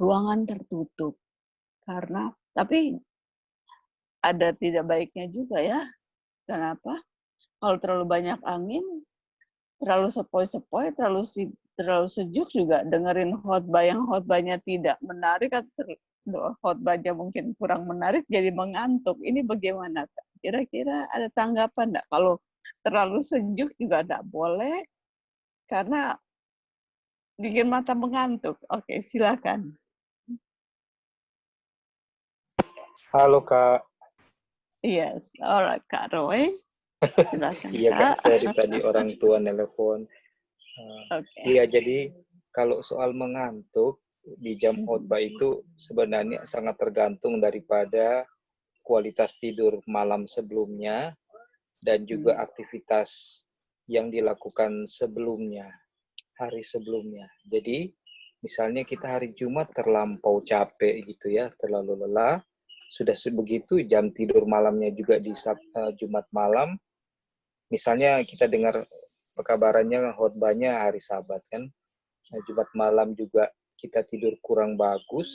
Speaker 1: ruangan tertutup. Karena tapi ada tidak baiknya juga ya. Kenapa? Kalau terlalu banyak angin, terlalu sepoi-sepoi, terlalu sejuk juga dengerin khotbah yang khotbahnya tidak menarik atau khotbahnya mungkin kurang menarik jadi mengantuk. Ini bagaimana Kak? Kira-kira ada tanggapan enggak? Kalau terlalu sejuk juga enggak boleh karena bikin mata mengantuk. Oke, silakan.
Speaker 6: Halo Kak.
Speaker 1: Yes, alright Kak Roy. Silakan
Speaker 6: Iya Kak, saya tadi orang tua nelpon. Iya, jadi kalau soal mengantuk di jam khotbah itu sebenarnya sangat tergantung daripada kualitas tidur malam sebelumnya dan juga aktivitas yang dilakukan sebelumnya. hari sebelumnya. Jadi misalnya kita hari Jumat terlampau capek gitu ya, terlalu lelah, sudah sebegitu jam tidur malamnya juga di Jumat malam. Misalnya kita dengar pekabarannya khotbahnya hari Sabat kan, Jumat malam juga kita tidur kurang bagus,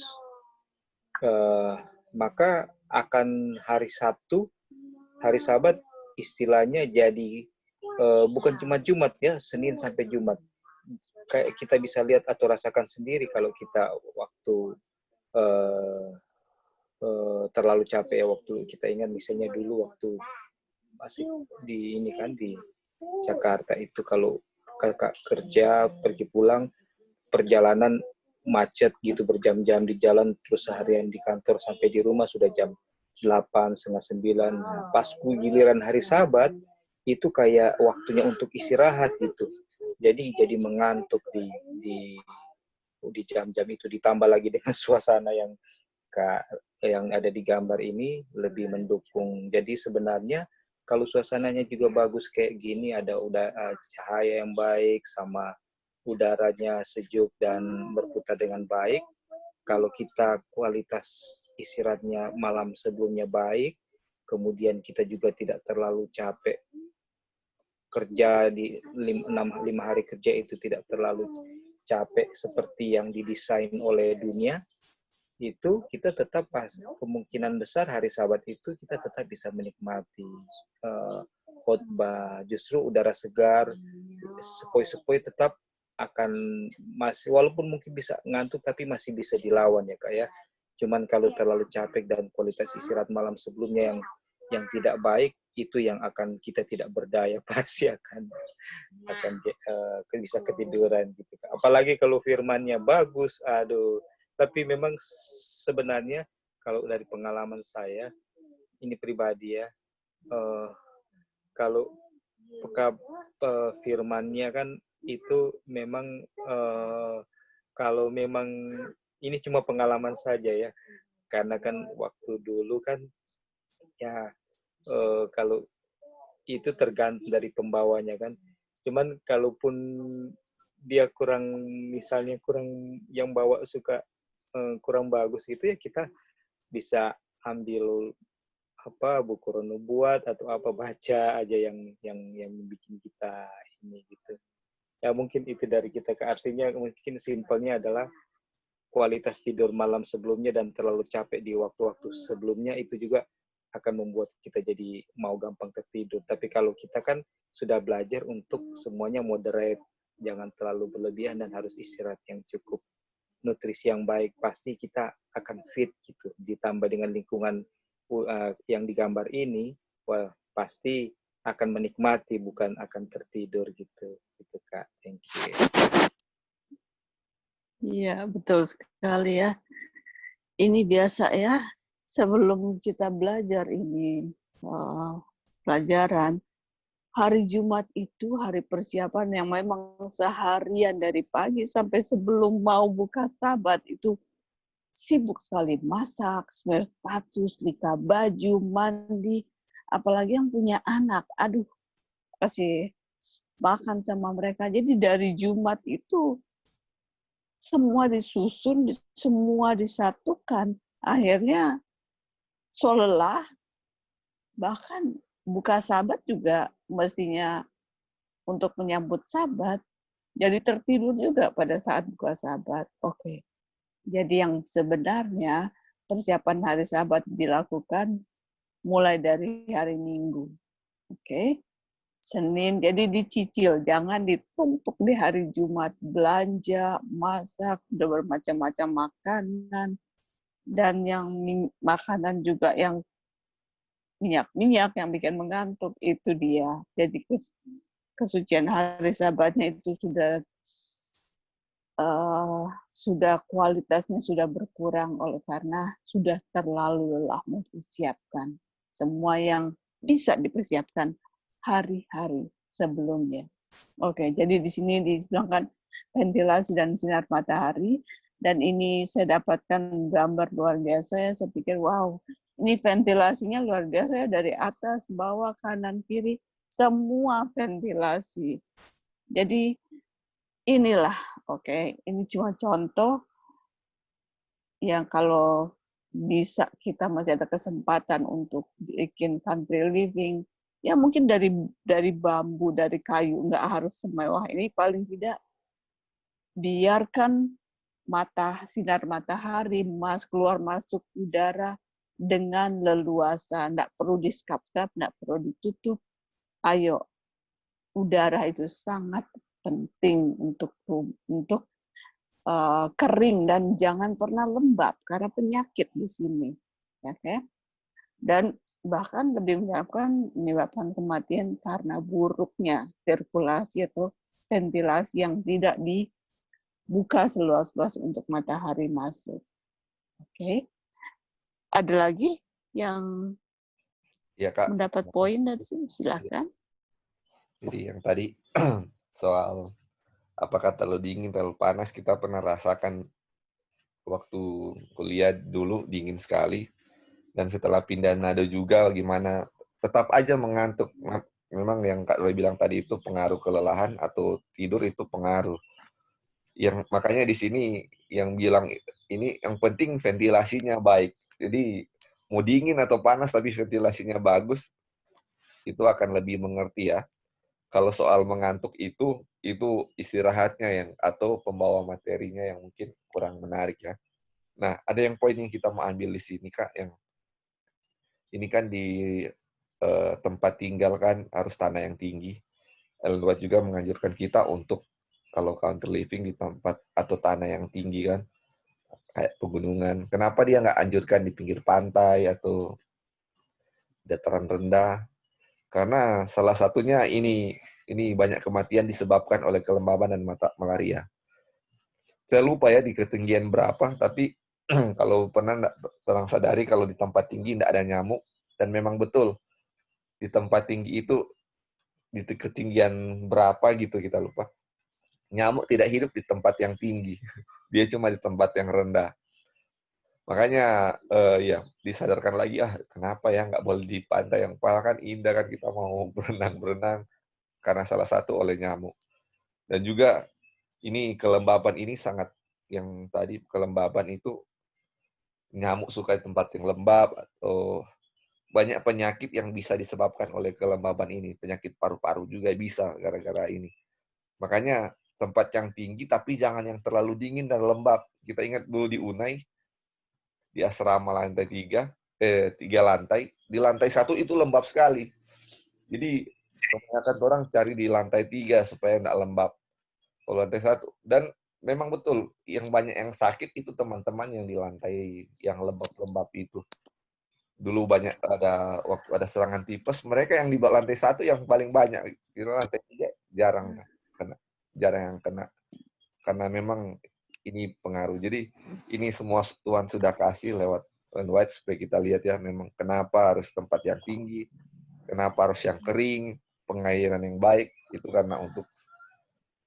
Speaker 6: maka akan hari Sabtu, hari Sabat istilahnya jadi bukan cuma Jumat ya, Senin sampai Jumat. Kayak kita bisa lihat atau rasakan sendiri kalau kita waktu terlalu capek ya, waktu kita ingat misalnya dulu waktu masih di ini kan di Jakarta itu, kalau kakak kerja pergi pulang perjalanan macet gitu berjam-jam di jalan, terus seharian di kantor sampai di rumah sudah jam 8, setengah 9. Nah, pas giliran hari Sabat itu kayak waktunya untuk istirahat gitu. Jadi mengantuk di jam-jam itu, ditambah lagi dengan suasana yang ada di gambar ini lebih mendukung. Jadi sebenarnya kalau suasananya juga bagus kayak gini, ada cahaya yang baik sama udaranya sejuk dan berputar dengan baik, kalau kita kualitas istirahatnya malam sebelumnya baik, kemudian kita juga tidak terlalu capek kerja di 5 hari kerja itu tidak terlalu capek seperti yang didesain oleh dunia, itu kita tetap kemungkinan besar hari Sabat itu kita tetap bisa menikmati khotbah, justru udara segar, sepoi-sepoi tetap akan masih, walaupun mungkin bisa ngantuk tapi masih bisa dilawan ya Kak ya. Cuman kalau terlalu capek dan kualitas istirahat malam sebelumnya yang tidak baik, itu yang akan kita tidak berdaya, pasti akan bisa ketiduran gitu. Apalagi kalau firmannya bagus, aduh. Tapi memang sebenarnya kalau dari pengalaman saya, ini pribadi ya, kalau firmannya kan itu memang kalau memang ini cuma pengalaman saja ya, karena kan waktu dulu kan ya kalau itu tergantung dari pembawanya kan. Cuman kalaupun dia misalnya kurang yang bawa suka kurang bagus gitu ya, kita bisa ambil buku nubuat atau baca aja yang bikin kita ini gitu. Ya mungkin itu dari kita, ke artinya mungkin simpelnya adalah kualitas tidur malam sebelumnya dan terlalu capek di waktu-waktu sebelumnya itu juga akan membuat kita jadi mau gampang tertidur. Tapi kalau kita kan sudah belajar untuk semuanya moderate, jangan terlalu berlebihan dan harus istirahat yang cukup, nutrisi yang baik, pasti kita akan fit gitu. Ditambah dengan lingkungan yang digambar ini, wah pasti akan menikmati, bukan akan tertidur gitu Kak. Thank you.
Speaker 1: Iya, betul sekali ya. Ini biasa ya, sebelum kita belajar ini pelajaran, hari Jumat itu hari persiapan yang memang seharian dari pagi sampai sebelum mau buka Sabat itu sibuk sekali, masak, semir sepatu, setrika baju, mandi, apalagi yang punya anak, aduh, kasih makan sama mereka. Jadi dari Jumat itu semua disusun, semua disatukan. Akhirnya so lelah, bahkan buka Sabat juga mestinya untuk menyambut Sabat, jadi tertidur juga pada saat buka Sabat. Oke. Jadi yang sebenarnya persiapan hari Sabat dilakukan mulai dari hari Minggu. Oke. Senin, jadi dicicil, jangan ditumpuk di hari Jumat. Belanja, masak, udah bermacam-macam makanan, dan yang makanan juga yang minyak-minyak yang bikin mengantuk, itu dia. Jadi kesucian hari Sabatnya itu sudah kualitasnya sudah berkurang oleh karena sudah terlalu lelah mempersiapkan semua yang bisa dipersiapkan hari-hari sebelumnya. Oke, jadi di sini dibilangkan ventilasi dan sinar matahari, dan ini saya dapatkan gambar luar biasa. Saya pikir, wow, ini ventilasinya luar biasa ya, dari atas, bawah, kanan, kiri, semua ventilasi. Jadi inilah, oke, ini cuma contoh yang kalau bisa kita masih ada kesempatan untuk bikin country living, ya mungkin dari bambu, dari kayu, nggak harus semewah ini, paling tidak biarkan sinar matahari keluar masuk udara dengan leluasa, nggak perlu diskap-skap, nggak perlu ditutup. Ayo, udara itu sangat penting untuk kering dan jangan pernah lembab karena penyakit di sini, ya kan? Dan bahkan lebih menyebabkan kematian karena buruknya sirkulasi atau ventilasi yang tidak dibuka seluas-luas untuk matahari masuk. Oke, ada lagi yang
Speaker 4: ya, Kak,
Speaker 1: mendapat poin dari sini? Silakan.
Speaker 4: Jadi yang tadi soal apakah terlalu dingin, terlalu panas, kita pernah rasakan waktu kuliah dulu dingin sekali, dan setelah pindah nado juga gimana, tetap aja mengantuk. Memang yang Kak Roy bilang tadi itu pengaruh kelelahan atau tidur itu pengaruh. Yang makanya di sini yang bilang ini yang penting ventilasinya baik. Jadi mau dingin atau panas tapi ventilasinya bagus, itu akan lebih mengerti ya. Kalau soal mengantuk itu istirahatnya yang atau pembawa materinya yang mungkin kurang menarik ya. Nah, ada yang poin yang kita mau ambil di sini, Kak, yang ini kan di tempat tinggal kan harus tanah yang tinggi. Ellen White juga menganjurkan kita untuk kalau country living di tempat atau tanah yang tinggi kan, kayak pegunungan. Kenapa dia nggak anjurkan di pinggir pantai atau dataran rendah? Karena salah satunya ini banyak kematian disebabkan oleh kelembaban dan malaria. Saya lupa ya di ketinggian berapa, tapi kalau pernah terang sadari kalau di tempat tinggi tidak ada nyamuk, dan memang betul di tempat tinggi itu di ketinggian berapa gitu kita lupa. Nyamuk tidak hidup di tempat yang tinggi, dia cuma di tempat yang rendah. Makanya ya disadarkan lagi kenapa ya nggak boleh di pantai yang kan indah kan kita mau berenang karena salah satu oleh nyamuk. Dan juga ini kelembaban ini sangat yang tadi kelembaban itu nyamuk suka di tempat yang lembab atau banyak penyakit yang bisa disebabkan oleh kelembaban ini. Penyakit paru-paru juga bisa gara-gara ini. Makanya tempat yang tinggi tapi jangan yang terlalu dingin dan lembab. Kita ingat dulu di Unai, di asrama lantai 3 lantai. Di lantai 1 itu lembab sekali. Jadi kebanyakan orang cari di lantai 3 supaya tidak lembab. Kalau lantai 1. Dan memang betul, yang banyak yang sakit itu teman-teman yang di lantai yang lembab-lembab itu. Dulu banyak waktu ada serangan tipes, mereka yang di lantai 1 yang paling banyak. Di lantai 3 jarang yang kena. Karena memang ini pengaruh. Jadi ini semua Tuhan sudah kasih lewat Ellen White supaya kita lihat ya memang kenapa harus tempat yang tinggi, kenapa harus yang kering, pengairan yang baik, itu karena untuk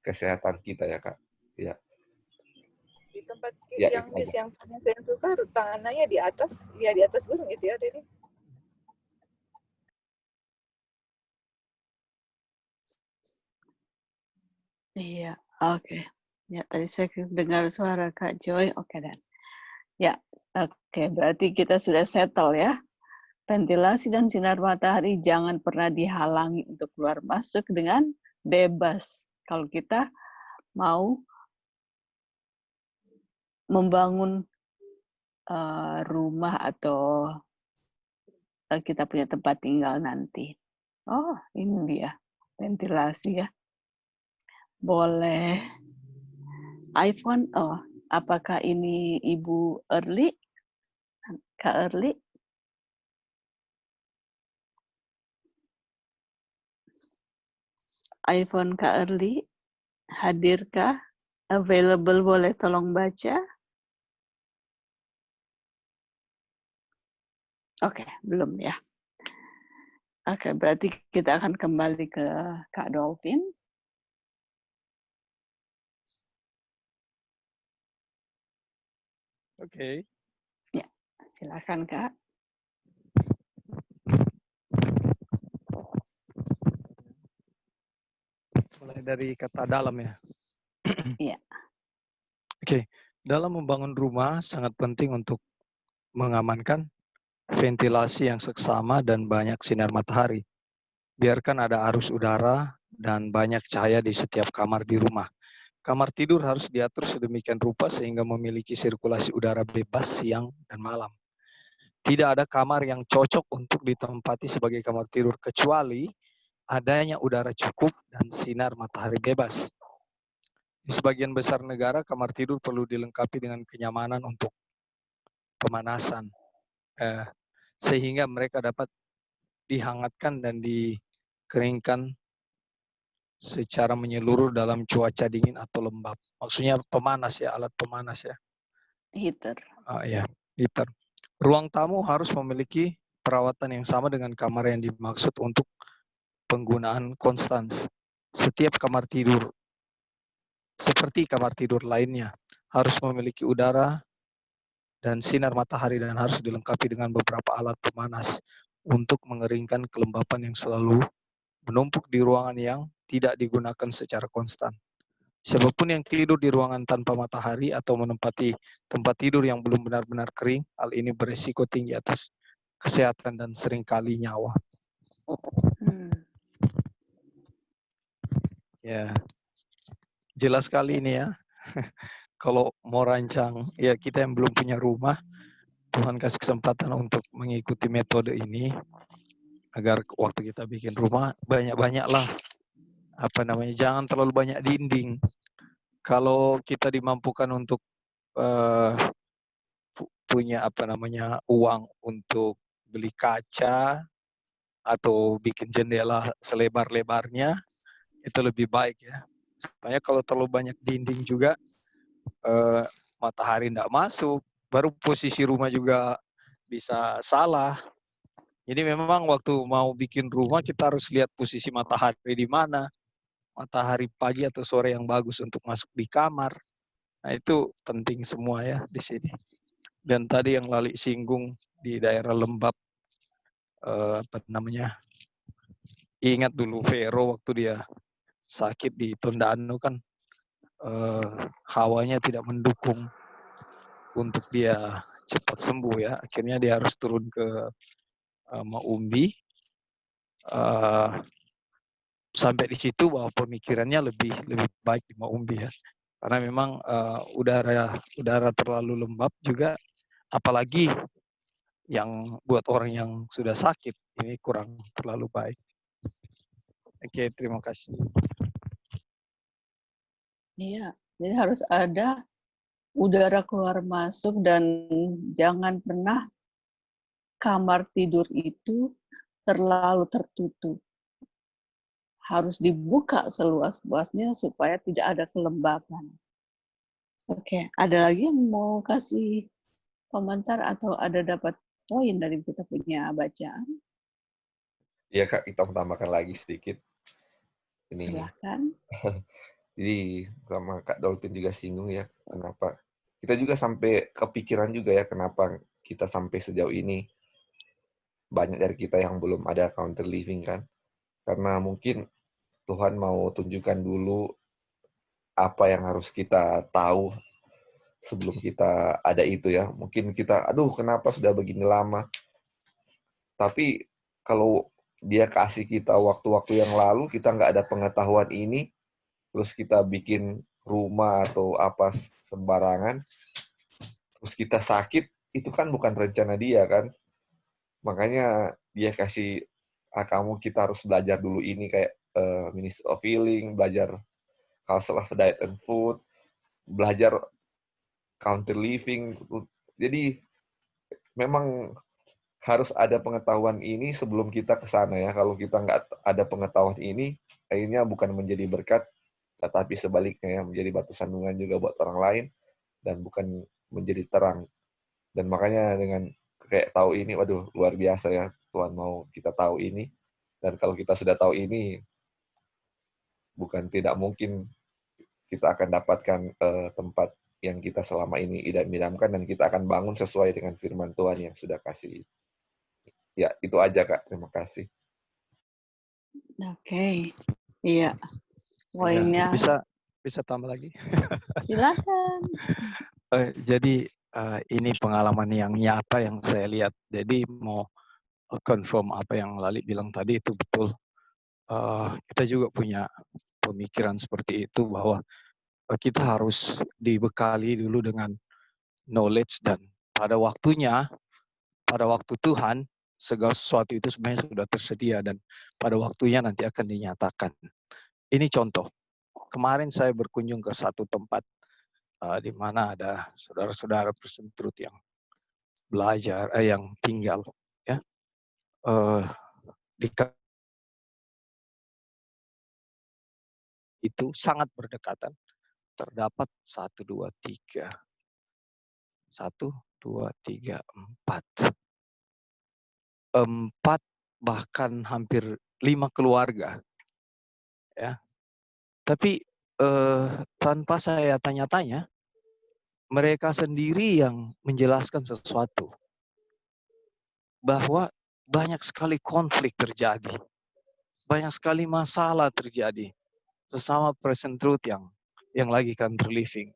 Speaker 4: kesehatan kita ya, Kak. Ya.
Speaker 7: Di tempat
Speaker 4: Ya,
Speaker 7: yang saya suka tangannya di atas gunung itu ya, Dedi.
Speaker 1: Iya, oke. Ya, tadi saya dengar suara Kak Joy. Oke, dan. Ya, oke. Berarti kita sudah settle ya. Ventilasi dan sinar matahari jangan pernah dihalangi untuk keluar masuk dengan bebas. Kalau kita mau membangun rumah atau kita punya tempat tinggal nanti. Oh, ini dia ventilasi ya. Boleh iPhone. Oh, apakah ini Ibu Early? Kak Early? iPhone Kak Early, hadirkah? Available, boleh tolong baca? Oke, belum ya. Oke, berarti kita akan kembali ke Kak Dolphin.
Speaker 5: Oke.
Speaker 1: Ya, silakan Kak.
Speaker 5: Mulai dari kata dalam ya.
Speaker 1: Iya.
Speaker 5: Oke, dalam membangun rumah sangat penting untuk mengamankan ventilasi yang seksama dan banyak sinar matahari. Biarkan ada arus udara dan banyak cahaya di setiap kamar di rumah. Kamar tidur harus diatur sedemikian rupa sehingga memiliki sirkulasi udara bebas siang dan malam. Tidak ada kamar yang cocok untuk ditempati sebagai kamar tidur kecuali adanya udara cukup dan sinar matahari bebas. Di sebagian besar negara, kamar tidur perlu dilengkapi dengan kenyamanan untuk pemanasan, sehingga mereka dapat dihangatkan dan dikeringkan secara menyeluruh dalam cuaca dingin atau lembab. Maksudnya pemanas ya, alat pemanas ya.
Speaker 1: Heater.
Speaker 5: Ya, heater. Ruang tamu harus memiliki perawatan yang sama dengan kamar yang dimaksud untuk penggunaan konstan. Setiap kamar tidur, seperti kamar tidur lainnya, harus memiliki udara dan sinar matahari dan harus dilengkapi dengan beberapa alat pemanas untuk mengeringkan kelembapan yang selalu menumpuk di ruangan yang tidak digunakan secara konstan. Siapapun yang tidur di ruangan tanpa matahari atau menempati tempat tidur yang belum benar-benar kering, hal ini beresiko tinggi atas kesehatan dan seringkali nyawa. Ya, jelas sekali ini ya. Kalau mau rancang, ya kita yang belum punya rumah, Tuhan kasih kesempatan untuk mengikuti metode ini agar waktu kita bikin rumah banyak-banyaklah jangan terlalu banyak dinding. Kalau kita dimampukan untuk punya uang untuk beli kaca atau bikin jendela selebar-lebarnya, itu lebih baik ya. Soalnya kalau terlalu banyak dinding juga matahari tidak masuk, baru posisi rumah juga bisa salah. Jadi memang waktu mau bikin rumah kita harus lihat posisi matahari di mana. Matahari pagi atau sore yang bagus untuk masuk di kamar. Nah itu penting semua ya di sini. Dan tadi yang Lali singgung di daerah lembab, ingat dulu Vero waktu dia sakit di Tondano kan, hawanya tidak mendukung untuk dia cepat sembuh ya. Akhirnya dia harus turun ke Maumbi. Sampai di situ bahwa pemikirannya lebih baik di Maumbi ya. Karena memang udara terlalu lembab juga, apalagi yang buat orang yang sudah sakit, ini kurang terlalu baik. Oke, terima kasih.
Speaker 1: Iya, jadi harus ada udara keluar masuk dan jangan pernah kamar tidur itu terlalu tertutup. Harus dibuka seluas-luasnya supaya tidak ada kelembapan. Oke, ada lagi yang mau kasih komentar atau ada dapat poin dari kita punya bacaan?
Speaker 4: Iya Kak, kita tambahkan lagi sedikit. Ini.
Speaker 1: Silakan.
Speaker 4: Jadi sama Kak Dolphin juga singgung ya, kenapa kita juga sampai kepikiran juga ya kenapa kita sampai sejauh ini banyak dari kita yang belum ada counter living kan. Karena mungkin Tuhan mau tunjukkan dulu apa yang harus kita tahu sebelum kita ada itu ya. Mungkin kita, aduh kenapa sudah begini lama. Tapi kalau dia kasih kita waktu-waktu yang lalu, kita nggak ada pengetahuan ini, terus kita bikin rumah atau apa sembarangan, terus kita sakit, itu kan bukan rencana dia kan. Makanya dia kasih, kamu kita harus belajar dulu ini kayak Ministry of Healing, belajar Council of Diet and Food, belajar counter living. Jadi memang harus ada pengetahuan ini sebelum kita ke sana ya. Kalau kita nggak ada pengetahuan ini, akhirnya bukan menjadi berkat, tetapi sebaliknya ya, menjadi batu sandungan juga buat orang lain, dan bukan menjadi terang. Dan makanya dengan kayak tahu ini, waduh luar biasa ya, Tuhan mau kita tahu ini. Dan kalau kita sudah tahu ini, bukan tidak mungkin kita akan dapatkan tempat yang kita selama ini idam-idamkan, dan kita akan bangun sesuai dengan firman Tuhan yang sudah kasih. Ya, itu aja Kak. Terima kasih.
Speaker 1: Oke. Iya. Poinnya.
Speaker 5: Bisa Bisa tambah lagi?
Speaker 1: Silakan.
Speaker 5: Jadi ini pengalaman yang nyata yang saya lihat. Jadi mau confirm apa yang Lali bilang tadi itu betul. Kita juga punya pemikiran seperti itu bahwa kita harus dibekali dulu dengan knowledge dan pada waktunya, pada waktu Tuhan, segala sesuatu itu sebenarnya sudah tersedia dan pada waktunya nanti akan dinyatakan. Ini contoh. Kemarin saya berkunjung ke satu tempat di mana ada saudara-saudara Presentruth yang belajar, yang tinggal, ya, di itu sangat berdekatan. Terdapat 1, 2, 3. 1, 2, 3, 4. 4 bahkan hampir 5 keluarga. Ya. Tapi tanpa saya tanya-tanya, mereka sendiri yang menjelaskan sesuatu. Bahwa banyak sekali konflik terjadi. Banyak sekali masalah terjadi. Sesama Presentruth yang lagi country living.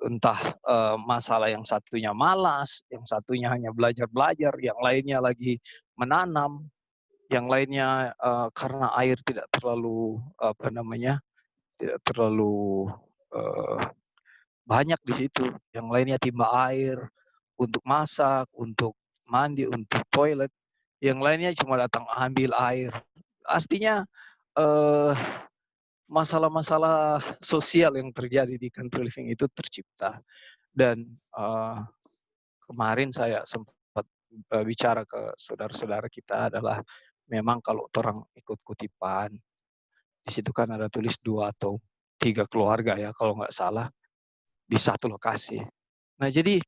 Speaker 5: Entah masalah yang satunya malas, yang satunya hanya belajar-belajar, yang lainnya lagi menanam, yang lainnya karena air tidak terlalu tidak terlalu banyak di situ, yang lainnya timba air untuk masak, untuk mandi, untuk toilet, yang lainnya cuma datang ambil air. Artinya masalah-masalah sosial yang terjadi di country living itu tercipta. Dan kemarin saya sempat bicara ke saudara-saudara kita adalah memang kalau orang ikut kutipan, di situ kan ada tulis 2 atau 3 keluarga ya kalau nggak salah di satu lokasi. Nah jadi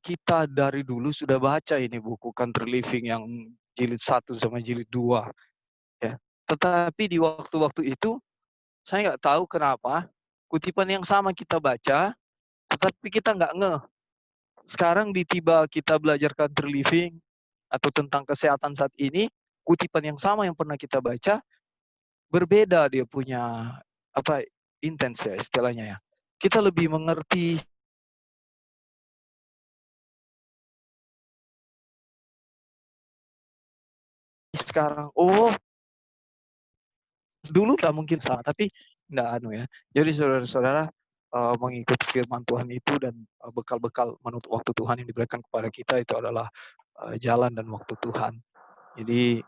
Speaker 5: kita dari dulu sudah baca ini buku country living yang jilid 1 sama jilid 2 ya. Tetapi di waktu-waktu itu saya nggak tahu kenapa kutipan yang sama kita baca, tetapi kita nggak ngeh. Sekarang tiba kita belajar country living atau tentang kesehatan saat ini, kutipan yang sama yang pernah kita baca berbeda dia punya intens ya istilahnya ya. Kita lebih mengerti sekarang. Oh, dulu nggak mungkin salah, tapi nggak ya. Jadi saudara-saudara mengikuti firman Tuhan itu dan bekal-bekal menurut waktu Tuhan yang diberikan kepada kita itu adalah jalan dan waktu Tuhan. Jadi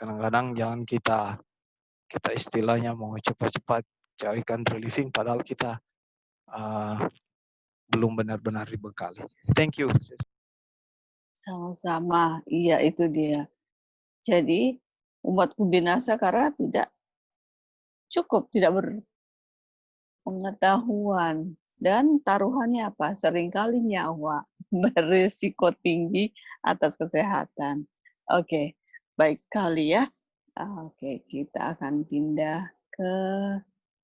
Speaker 5: kadang-kadang jangan kita istilahnya mau cepat-cepat cari country living padahal kita belum benar-benar dibekali. Thank you.
Speaker 1: Sama-sama, iya itu dia. Jadi umatku binasa karena tidak cukup, tidak berpengetahuan. Dan taruhannya apa? Seringkali nyawa, berisiko tinggi atas kesehatan. Oke, baik sekali ya. Oke, kita akan pindah ke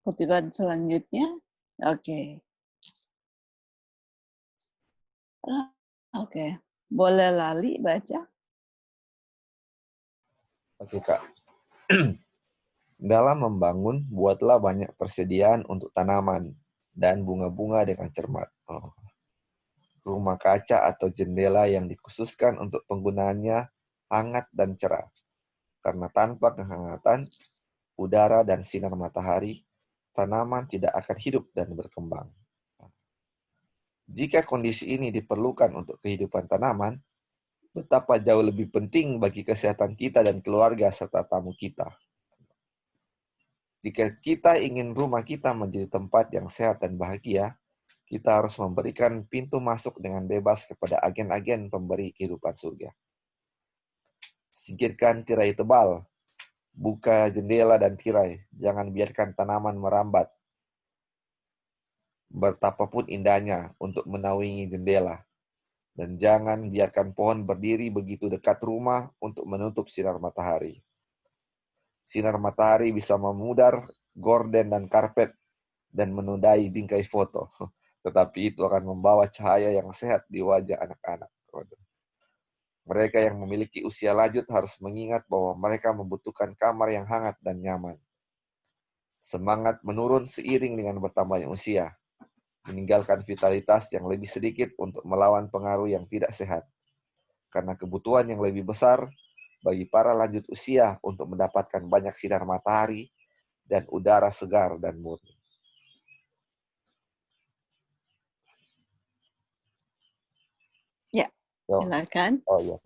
Speaker 1: kutipan selanjutnya. Oke. Oke, boleh Lali baca?
Speaker 4: Oke, Kak. Dalam membangun, buatlah banyak persediaan untuk tanaman dan bunga-bunga dengan cermat. Rumah kaca atau jendela yang dikhususkan untuk penggunaannya hangat dan cerah. Karena tanpa kehangatan, udara dan sinar matahari, tanaman tidak akan hidup dan berkembang. Jika kondisi ini diperlukan untuk kehidupan tanaman, betapa jauh lebih penting bagi kesehatan kita dan keluarga serta tamu kita. Jika kita ingin rumah kita menjadi tempat yang sehat dan bahagia, kita harus memberikan pintu masuk dengan bebas kepada agen-agen pemberi kehidupan surga. Singkirkan tirai tebal, buka jendela dan tirai, jangan biarkan tanaman merambat. Betapapun indahnya untuk menaungi jendela. Dan jangan biarkan pohon berdiri begitu dekat rumah untuk menutup sinar matahari. Sinar matahari bisa memudar gorden dan karpet dan menodai bingkai foto. Tetapi itu akan membawa cahaya yang sehat di wajah anak-anak. Mereka yang memiliki usia lanjut harus mengingat bahwa mereka membutuhkan kamar yang hangat dan nyaman. Semangat menurun seiring dengan bertambahnya usia, meninggalkan vitalitas yang lebih sedikit untuk melawan pengaruh yang tidak sehat, karena kebutuhan yang lebih besar bagi para lanjut usia untuk mendapatkan banyak sinar matahari dan udara segar dan murni.
Speaker 1: Ya, silakan.
Speaker 4: Oh iya,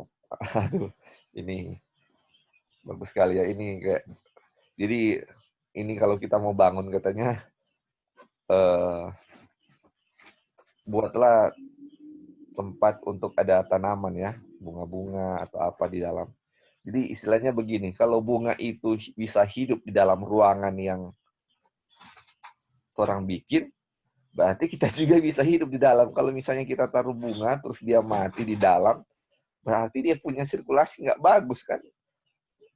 Speaker 4: aduh, ini bagus sekali ya ini kayak. Jadi ini kalau kita mau bangun katanya, buatlah tempat untuk ada tanaman ya, bunga-bunga atau apa di dalam. Jadi istilahnya begini, kalau bunga itu bisa hidup di dalam ruangan yang orang bikin, berarti kita juga bisa hidup di dalam. Kalau misalnya kita taruh bunga, terus dia mati di dalam, berarti dia punya sirkulasi nggak bagus kan.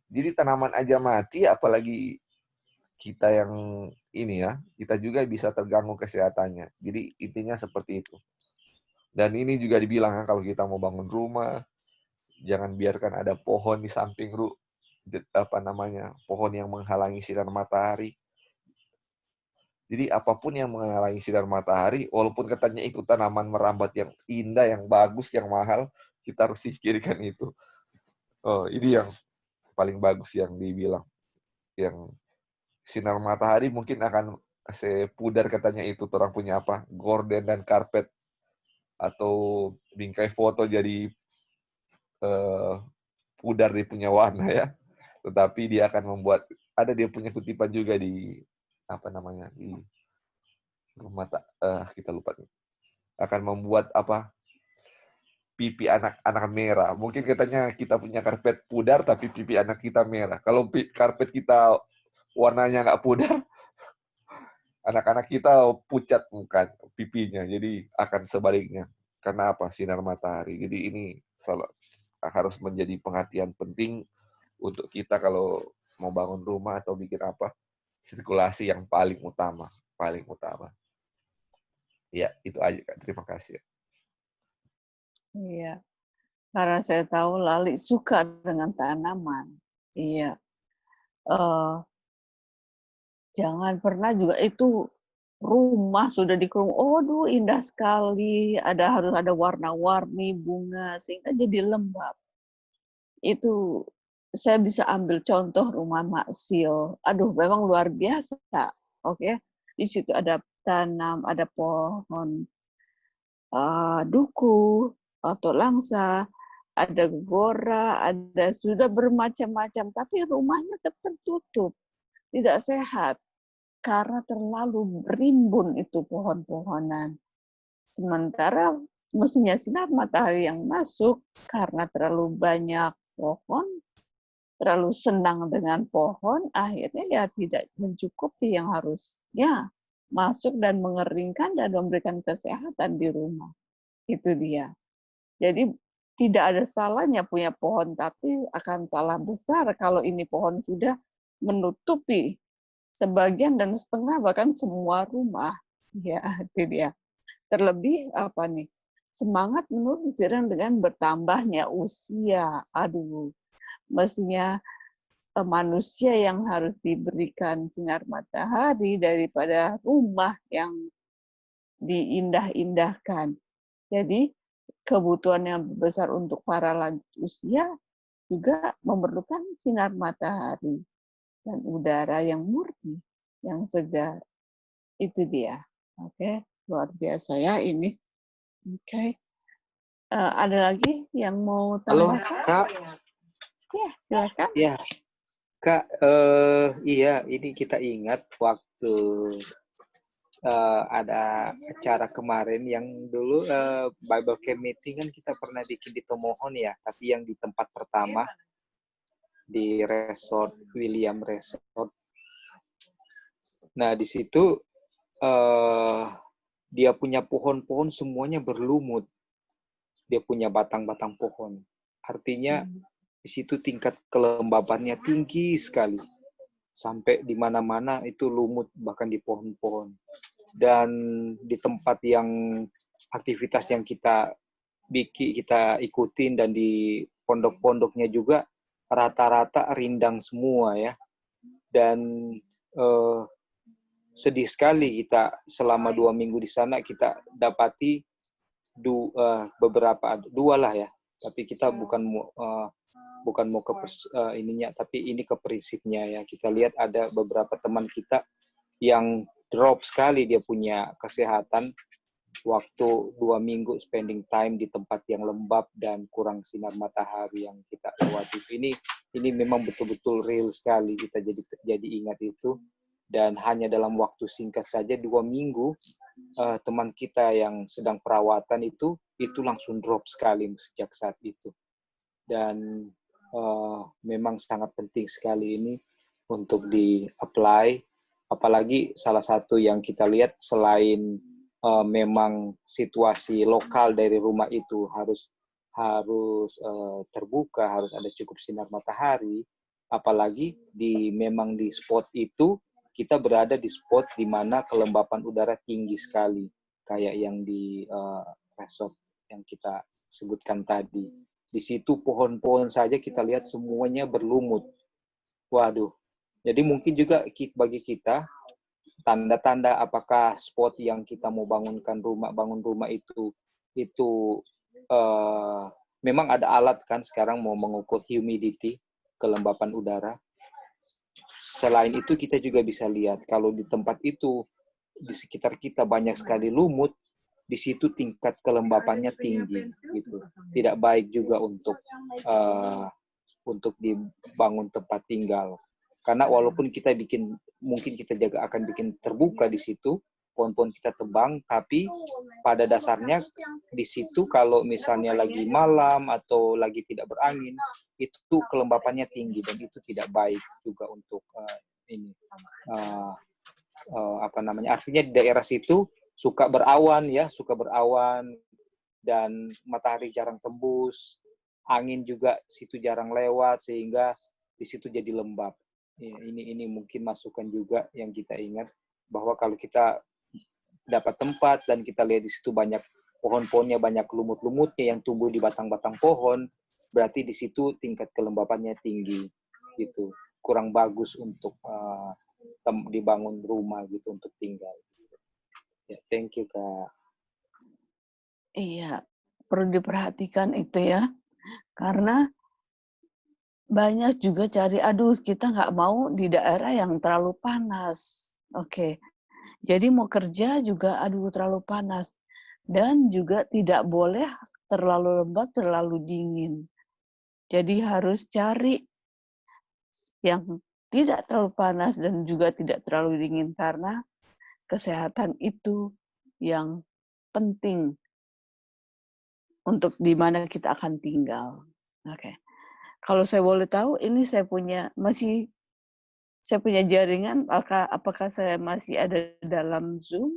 Speaker 4: Jadi tanaman aja mati, apalagi kita yang ini ya, kita juga bisa terganggu kesehatannya. Jadi intinya seperti itu. Dan ini juga dibilang kalau kita mau bangun rumah, jangan biarkan ada pohon di samping pohon yang menghalangi sinar matahari. Jadi apapun yang menghalangi sinar matahari, walaupun katanya itu tanaman merambat yang indah, yang bagus, yang mahal, kita harus singkirkan itu. Oh, ini yang paling bagus yang dibilang. Yang sinar matahari mungkin akan sepudar katanya itu orang punya apa? Gorden dan karpet atau bingkai foto jadi pudar dia punya warna ya. Tetapi dia akan membuat dia punya kutipan juga di di rumah kita lupa nih. Akan membuat pipi anak-anak merah. Mungkin katanya kita punya karpet pudar tapi pipi anak kita merah. Kalau karpet kita warnanya nggak pudar, anak-anak kita pucat bukan pipinya. Jadi akan sebaliknya. Karena apa? Sinar matahari. Jadi ini harus menjadi perhatian penting untuk kita kalau mau bangun rumah atau bikin apa, sirkulasi yang paling utama. Ya, itu aja Kak. Terima kasih.
Speaker 1: Iya, karena saya tahu Lali suka dengan tanaman. Iya. Jangan pernah juga itu rumah sudah dikerung, aduh indah sekali, harus ada warna-warni bunga sehingga jadi lembab. Itu saya bisa ambil contoh rumah Mak Sil. Aduh, memang luar biasa. Oke, di situ ada ada pohon duku atau langsa, ada gora, ada sudah bermacam-macam, tapi rumahnya tetap tertutup, tidak sehat. Karena terlalu berimbun itu pohon-pohonan. Sementara mestinya sinar matahari yang masuk, karena terlalu banyak pohon, terlalu senang dengan pohon, akhirnya ya tidak mencukupi yang harusnya masuk dan mengeringkan dan memberikan kesehatan di rumah. Itu dia. Jadi tidak ada salahnya punya pohon, tapi akan salah besar kalau ini pohon sudah menutupi sebagian dan setengah bahkan semua rumah. Ya, itu dia. Terlebih semangat menurun seiring dengan bertambahnya usia. Aduh, mestinya manusia yang harus diberikan sinar matahari daripada rumah yang diindah-indahkan. Jadi kebutuhan yang besar untuk para lanjut usia juga memerlukan sinar matahari dan udara yang murni, yang segar. Itu dia. Oke, luar biasa ya ini. Oke. Ada lagi yang mau tambahkan?
Speaker 6: Halo, Kak.
Speaker 1: Ya, silakan.
Speaker 6: Ya, Kak. Iya, ini kita ingat waktu ada acara kemarin yang dulu Bible Camp Meeting kan kita pernah bikin di Tomohon ya, tapi yang di tempat pertama di resort William Resort. Nah di situ dia punya pohon-pohon semuanya berlumut, dia punya batang-batang pohon. Artinya di situ tingkat kelembabannya tinggi sekali. Sampai di mana-mana itu lumut, bahkan di pohon-pohon. Dan di tempat yang aktivitas yang kita ikutin dan di pondok-pondoknya juga rata-rata rindang semua ya. Dan sedih sekali kita selama 2 minggu di sana kita dapati dua lah ya, tapi kita bukan mau ke ininya, tapi ini ke prinsipnya ya. Kita lihat ada beberapa teman kita yang drop sekali dia punya kesehatan waktu 2 minggu spending time di tempat yang lembab dan kurang sinar matahari yang kita lewati. Ini memang betul-betul real sekali, kita jadi ingat itu. Dan hanya dalam waktu singkat saja 2 minggu teman kita yang sedang perawatan itu langsung drop sekali sejak saat itu. Dan memang sangat penting sekali ini untuk di-apply, apalagi salah satu yang kita lihat selain memang situasi lokal dari rumah itu harus terbuka, harus ada cukup sinar matahari, apalagi memang di spot itu kita berada di spot di mana kelembapan udara tinggi sekali, kayak yang di resort yang kita sebutkan tadi. Di situ pohon-pohon saja kita lihat semuanya berlumut. Waduh. Jadi mungkin juga bagi kita tanda-tanda apakah spot yang kita mau bangun rumah itu memang ada alat kan sekarang mau mengukur humidity, kelembapan udara. Selain itu kita juga bisa lihat kalau di tempat itu di sekitar kita banyak sekali lumut, di situ tingkat kelembapannya tinggi gitu. Tidak baik juga untuk dibangun tempat tinggal. Karena walaupun kita mungkin kita akan bikin terbuka di situ, pohon-pohon kita tebang, tapi pada dasarnya di situ kalau misalnya lagi malam atau lagi tidak berangin, itu kelembapannya tinggi dan itu tidak baik juga untuk artinya di daerah situ suka berawan dan matahari jarang tembus, angin juga situ jarang lewat sehingga di situ jadi lembab. Ini mungkin masukan juga yang kita ingat bahwa kalau kita dapat tempat dan kita lihat di situ banyak pohon-pohonnya, banyak lumut-lumutnya yang tumbuh di batang-batang pohon, berarti di situ tingkat kelembapannya tinggi gitu. Kurang bagus untuk dibangun rumah gitu untuk tinggal. Ya, thank you Kak.
Speaker 1: Iya, perlu diperhatikan itu ya, karena banyak juga cari, kita nggak mau di daerah yang terlalu panas. Oke. Jadi mau kerja juga, terlalu panas. Dan juga tidak boleh terlalu lembab, terlalu dingin. Jadi harus cari yang tidak terlalu panas dan juga tidak terlalu dingin, karena kesehatan itu yang penting untuk di mana kita akan tinggal. Oke. Kalau saya boleh tahu, ini saya punya jaringan, apakah saya masih ada dalam Zoom?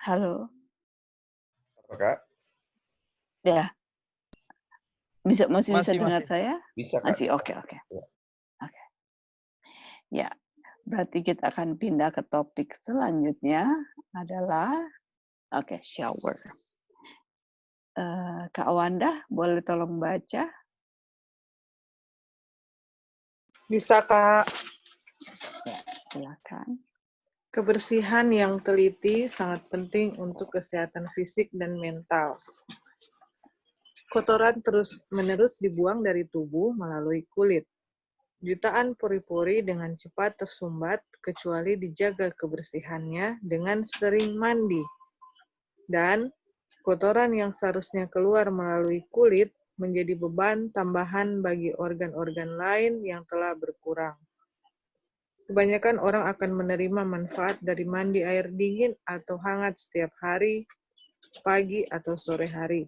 Speaker 1: Halo?
Speaker 4: Apa, Kak?
Speaker 1: Ya. Masih bisa dengar saya?
Speaker 4: Bisa, Kak.
Speaker 1: Masih, oke. Oke. Ya, berarti kita akan pindah ke topik selanjutnya adalah shower. Kak Wanda, boleh tolong baca?
Speaker 2: Bisa, Kak.
Speaker 1: Ya, silakan.
Speaker 2: Kebersihan yang teliti sangat penting untuk kesehatan fisik dan mental. Kotoran terus-menerus dibuang dari tubuh melalui kulit. Jutaan pori-pori dengan cepat tersumbat kecuali dijaga kebersihannya dengan sering mandi. Dan kotoran yang seharusnya keluar melalui kulit menjadi beban tambahan bagi organ-organ lain yang telah berkurang. Kebanyakan orang akan menerima manfaat dari mandi air dingin atau hangat setiap hari, pagi atau sore hari.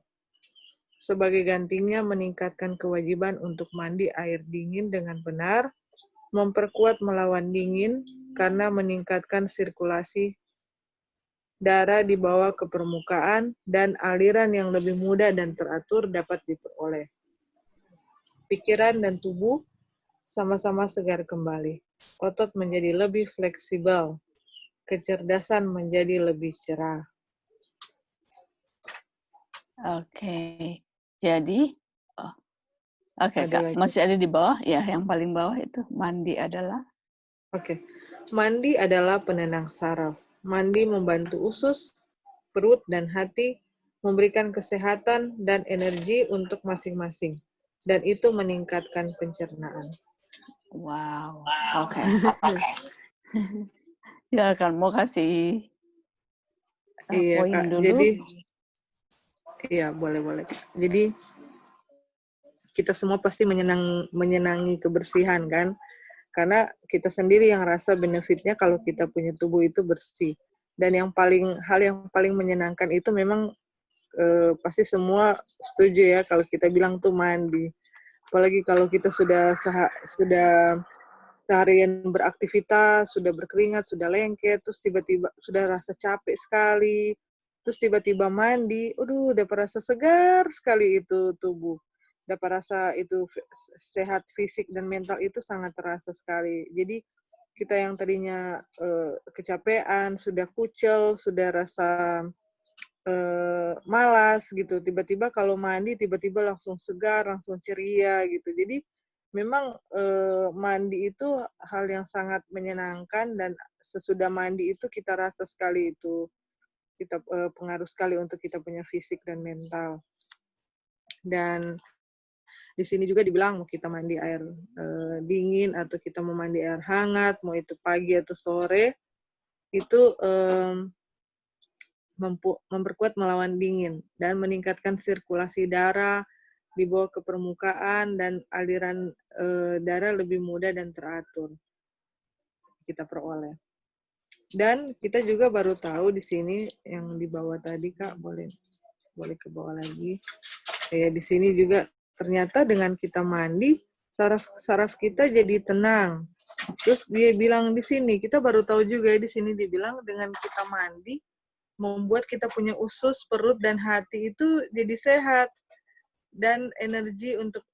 Speaker 2: Sebagai gantinya meningkatkan kewajiban untuk mandi air dingin dengan benar, memperkuat melawan dingin karena meningkatkan sirkulasi darah dibawa ke permukaan, dan aliran yang lebih mudah dan teratur dapat diperoleh. Pikiran dan tubuh sama-sama segar kembali. Otot menjadi lebih fleksibel. Kecerdasan menjadi lebih cerah.
Speaker 1: Oke. Jadi, Oke, Kak. Masih ada di bawah? Ya, yang paling bawah itu mandi adalah?
Speaker 2: Oke. Mandi adalah penenang saraf. Mandi membantu usus, perut, dan hati, memberikan kesehatan dan energi untuk masing-masing. Dan itu meningkatkan pencernaan.
Speaker 1: Wow. Oke. Silakan, mau kasih
Speaker 2: Iya,
Speaker 1: poin
Speaker 2: Kak.
Speaker 1: dulu?
Speaker 2: Jadi, iya, boleh. Jadi, kita semua pasti menyenangi kebersihan, kan? Karena kita sendiri yang rasa benefitnya kalau kita punya tubuh itu bersih. Dan hal yang paling menyenangkan itu memang pasti semua setuju ya kalau kita bilang tuh mandi. Apalagi kalau kita sudah seharian beraktivitas, sudah berkeringat, sudah lengket, terus tiba-tiba sudah rasa capek sekali, terus tiba-tiba mandi, udah merasa segar sekali itu tubuh. Dapat rasa itu sehat fisik dan mental itu sangat terasa sekali. Jadi kita yang tadinya kecapean, sudah kucel, sudah rasa malas gitu, tiba-tiba kalau mandi tiba-tiba langsung segar, langsung ceria gitu. Jadi memang mandi itu hal yang sangat menyenangkan, dan sesudah mandi itu kita rasa sekali itu kita pengaruh sekali untuk kita punya fisik dan mental. Dan di sini juga dibilang mau kita mandi air dingin atau kita mau mandi air hangat, mau itu pagi atau sore, itu memperkuat melawan dingin dan meningkatkan sirkulasi darah, dibawa ke permukaan, dan aliran darah lebih mudah dan teratur kita peroleh. Dan kita juga baru tahu di sini yang di bawah tadi, Kak, boleh ke bawah lagi. Ya, di sini juga ternyata dengan kita mandi, saraf kita jadi tenang. Terus dia bilang di sini, kita baru tahu juga di sini dibilang dengan kita mandi membuat kita punya usus, perut, dan hati itu jadi sehat, dan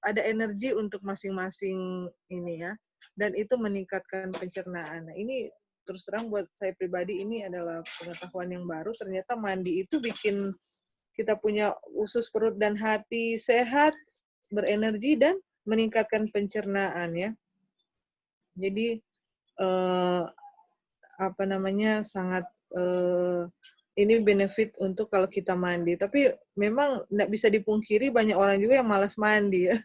Speaker 2: ada energi untuk masing-masing ini ya, dan itu meningkatkan pencernaan. Nah, ini terus terang buat saya pribadi ini adalah pengetahuan yang baru. Ternyata mandi itu bikin kita punya usus, perut, dan hati sehat, berenergi, dan meningkatkan pencernaan ya. Jadi sangat ini benefit untuk kalau kita mandi. Tapi memang nggak bisa dipungkiri banyak orang juga yang malas mandi ya.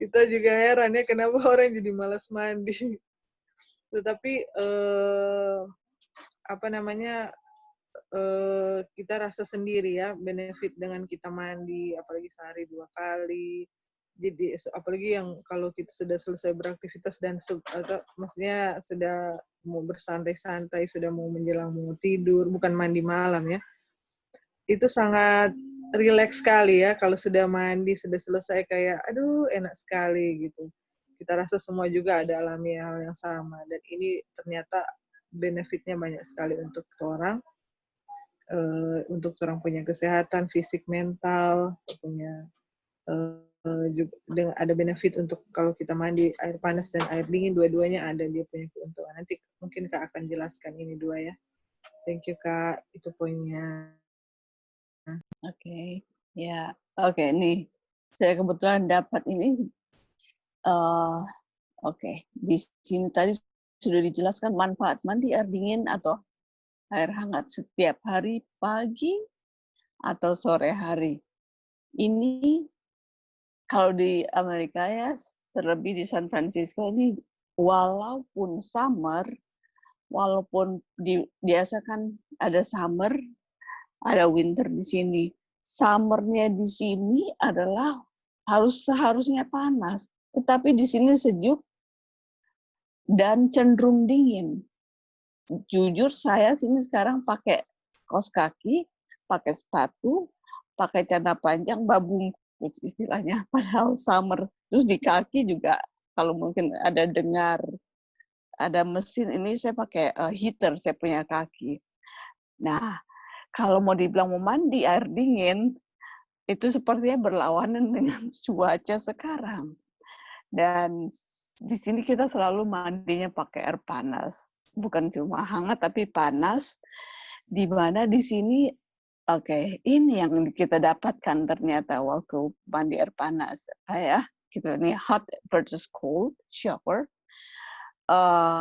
Speaker 2: Kita juga heran ya kenapa orang jadi malas mandi. Tetapi kita rasa sendiri ya benefit dengan kita mandi, apalagi sehari 2 kali. Jadi apalagi yang kalau kita sudah selesai beraktivitas dan maksudnya sudah mau bersantai-santai, sudah mau menjelang mau tidur, bukan mandi malam ya. Itu sangat rileks sekali ya kalau sudah mandi, sudah selesai, kayak aduh enak sekali gitu. Kita rasa semua juga ada alami hal yang sama, dan ini ternyata benefitnya banyak sekali untuk orang. Untuk orang punya kesehatan fisik, mental, punya juga ada benefit untuk kalau kita mandi air panas dan air dingin, dua-duanya ada dia punya keuntungan. Nanti mungkin Kak akan jelaskan ini dua ya. Thank you Kak, itu poinnya.
Speaker 1: Oke, ya, oke nih saya kebetulan dapat ini. Oke, di sini tadi sudah dijelaskan manfaat mandi air dingin atau air hangat setiap hari pagi atau sore hari. Ini kalau di Amerika ya, terlebih di San Francisco ini, walaupun summer, walaupun biasa kan ada summer, ada winter di sini. Summernya di sini adalah seharusnya panas, tetapi di sini sejuk dan cenderung dingin. Jujur saya sini sekarang pakai kaos kaki, pakai sepatu, pakai celana panjang, babungkus istilahnya, padahal summer. Terus di kaki juga kalau mungkin ada mesin ini, saya pakai heater, saya punya kaki. Nah, kalau mau dibilang mau mandi air dingin, itu sepertinya berlawanan dengan cuaca sekarang. Dan di sini kita selalu mandinya pakai air panas. Bukan cuma hangat, tapi panas. Di mana di sini, ini yang kita dapatkan ternyata waktu mandi air panas. kita nih hot versus cold shower,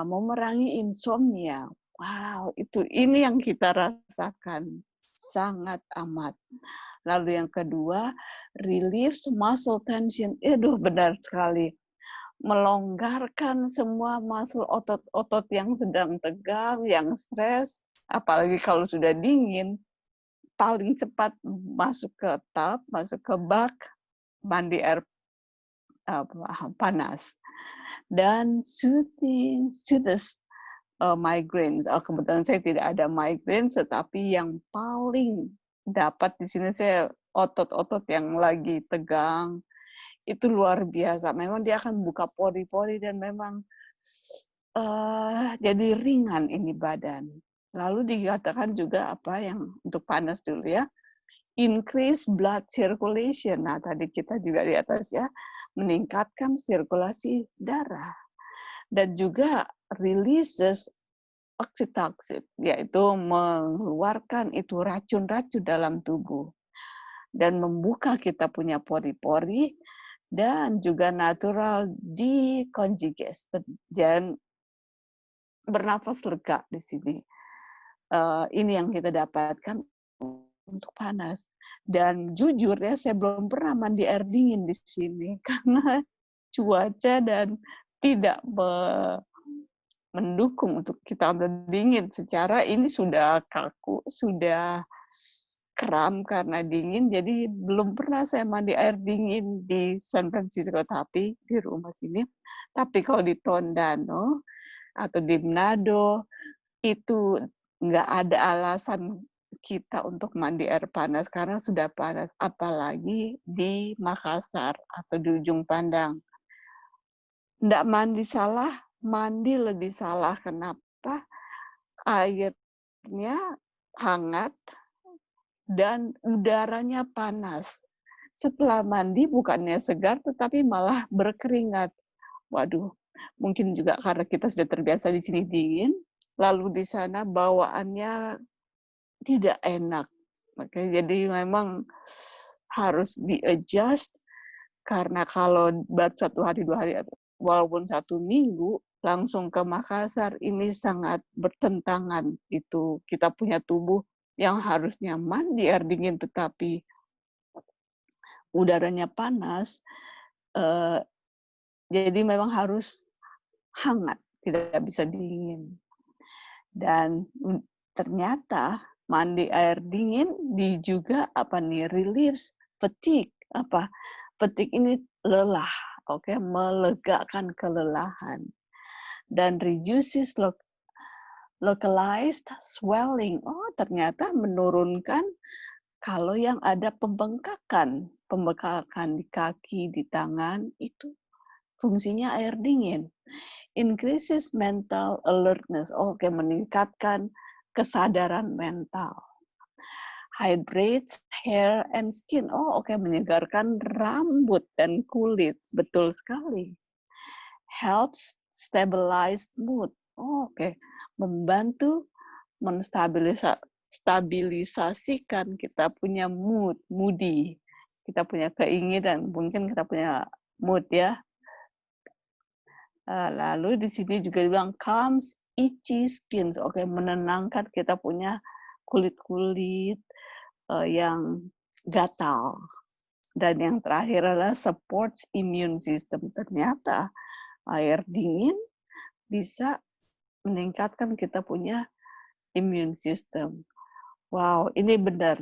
Speaker 1: memerangi insomnia. Wow, ini yang kita rasakan sangat amat. Lalu yang kedua, release muscle tension. Benar sekali. Melonggarkan semua muscle otot-otot yang sedang tegang, yang stres, apalagi kalau sudah dingin, paling cepat masuk ke tub, masuk ke bak, mandi air panas. Dan soothes migraines. Kebetulan saya tidak ada migraines, tetapi yang paling dapat di sini saya otot-otot yang lagi tegang, itu luar biasa. Memang dia akan buka pori-pori dan memang jadi ringan ini badan. Lalu dikatakan juga apa yang untuk panas dulu ya, increase blood circulation. Nah tadi kita juga di atas ya, meningkatkan sirkulasi darah. Dan juga releases oxytocin, yaitu mengeluarkan itu racun-racun dalam tubuh. Dan membuka kita punya pori-pori, dan juga natural decongestion, dan bernafas lega di sini. Ini yang kita dapatkan untuk panas. Dan jujur ya, saya belum pernah mandi air dingin di sini karena cuaca dan tidak mendukung untuk kita dingin. Secara ini sudah kaku, sudah kram karena dingin, jadi belum pernah saya mandi air dingin di San Francisco, tapi di rumah sini. Tapi kalau di Tondano atau di Manado, itu nggak ada alasan kita untuk mandi air panas karena sudah panas, apalagi di Makassar atau di ujung pandang. Nggak mandi salah, mandi lebih salah. Kenapa? Airnya hangat dan udaranya panas. Setelah mandi bukannya segar, tetapi malah berkeringat. Waduh, mungkin juga karena kita sudah terbiasa di sini dingin, lalu di sana bawaannya tidak enak. Makanya jadi memang harus di-adjust, karena kalau baru 1 hari 2 hari, walaupun 1 minggu, langsung ke Makassar, ini sangat bertentangan. Itu kita punya tubuh yang harus nyaman di air dingin, tetapi udaranya panas, jadi memang harus hangat, tidak bisa dingin. Dan ternyata mandi air dingin juga relieves fatigue. Fatigue ini lelah, melegakan kelelahan. Dan reduces localized swelling. Ternyata menurunkan kalau yang ada pembengkakan di kaki, di tangan, itu fungsinya air dingin. Increases mental alertness. Meningkatkan kesadaran mental. Hydrates hair and skin. Menyegarkan rambut dan kulit. Betul sekali. Helps stabilize mood. Membantu menstabilisasikan kita punya moody. Kita punya keinginan, mungkin kita punya mood ya. Lalu di sini juga dibilang calms itchy skin. Menenangkan kita punya kulit-kulit yang gatal. Dan yang terakhir adalah supports immune system. Ternyata air dingin bisa meningkatkan kita punya immune system. Wow, ini benar.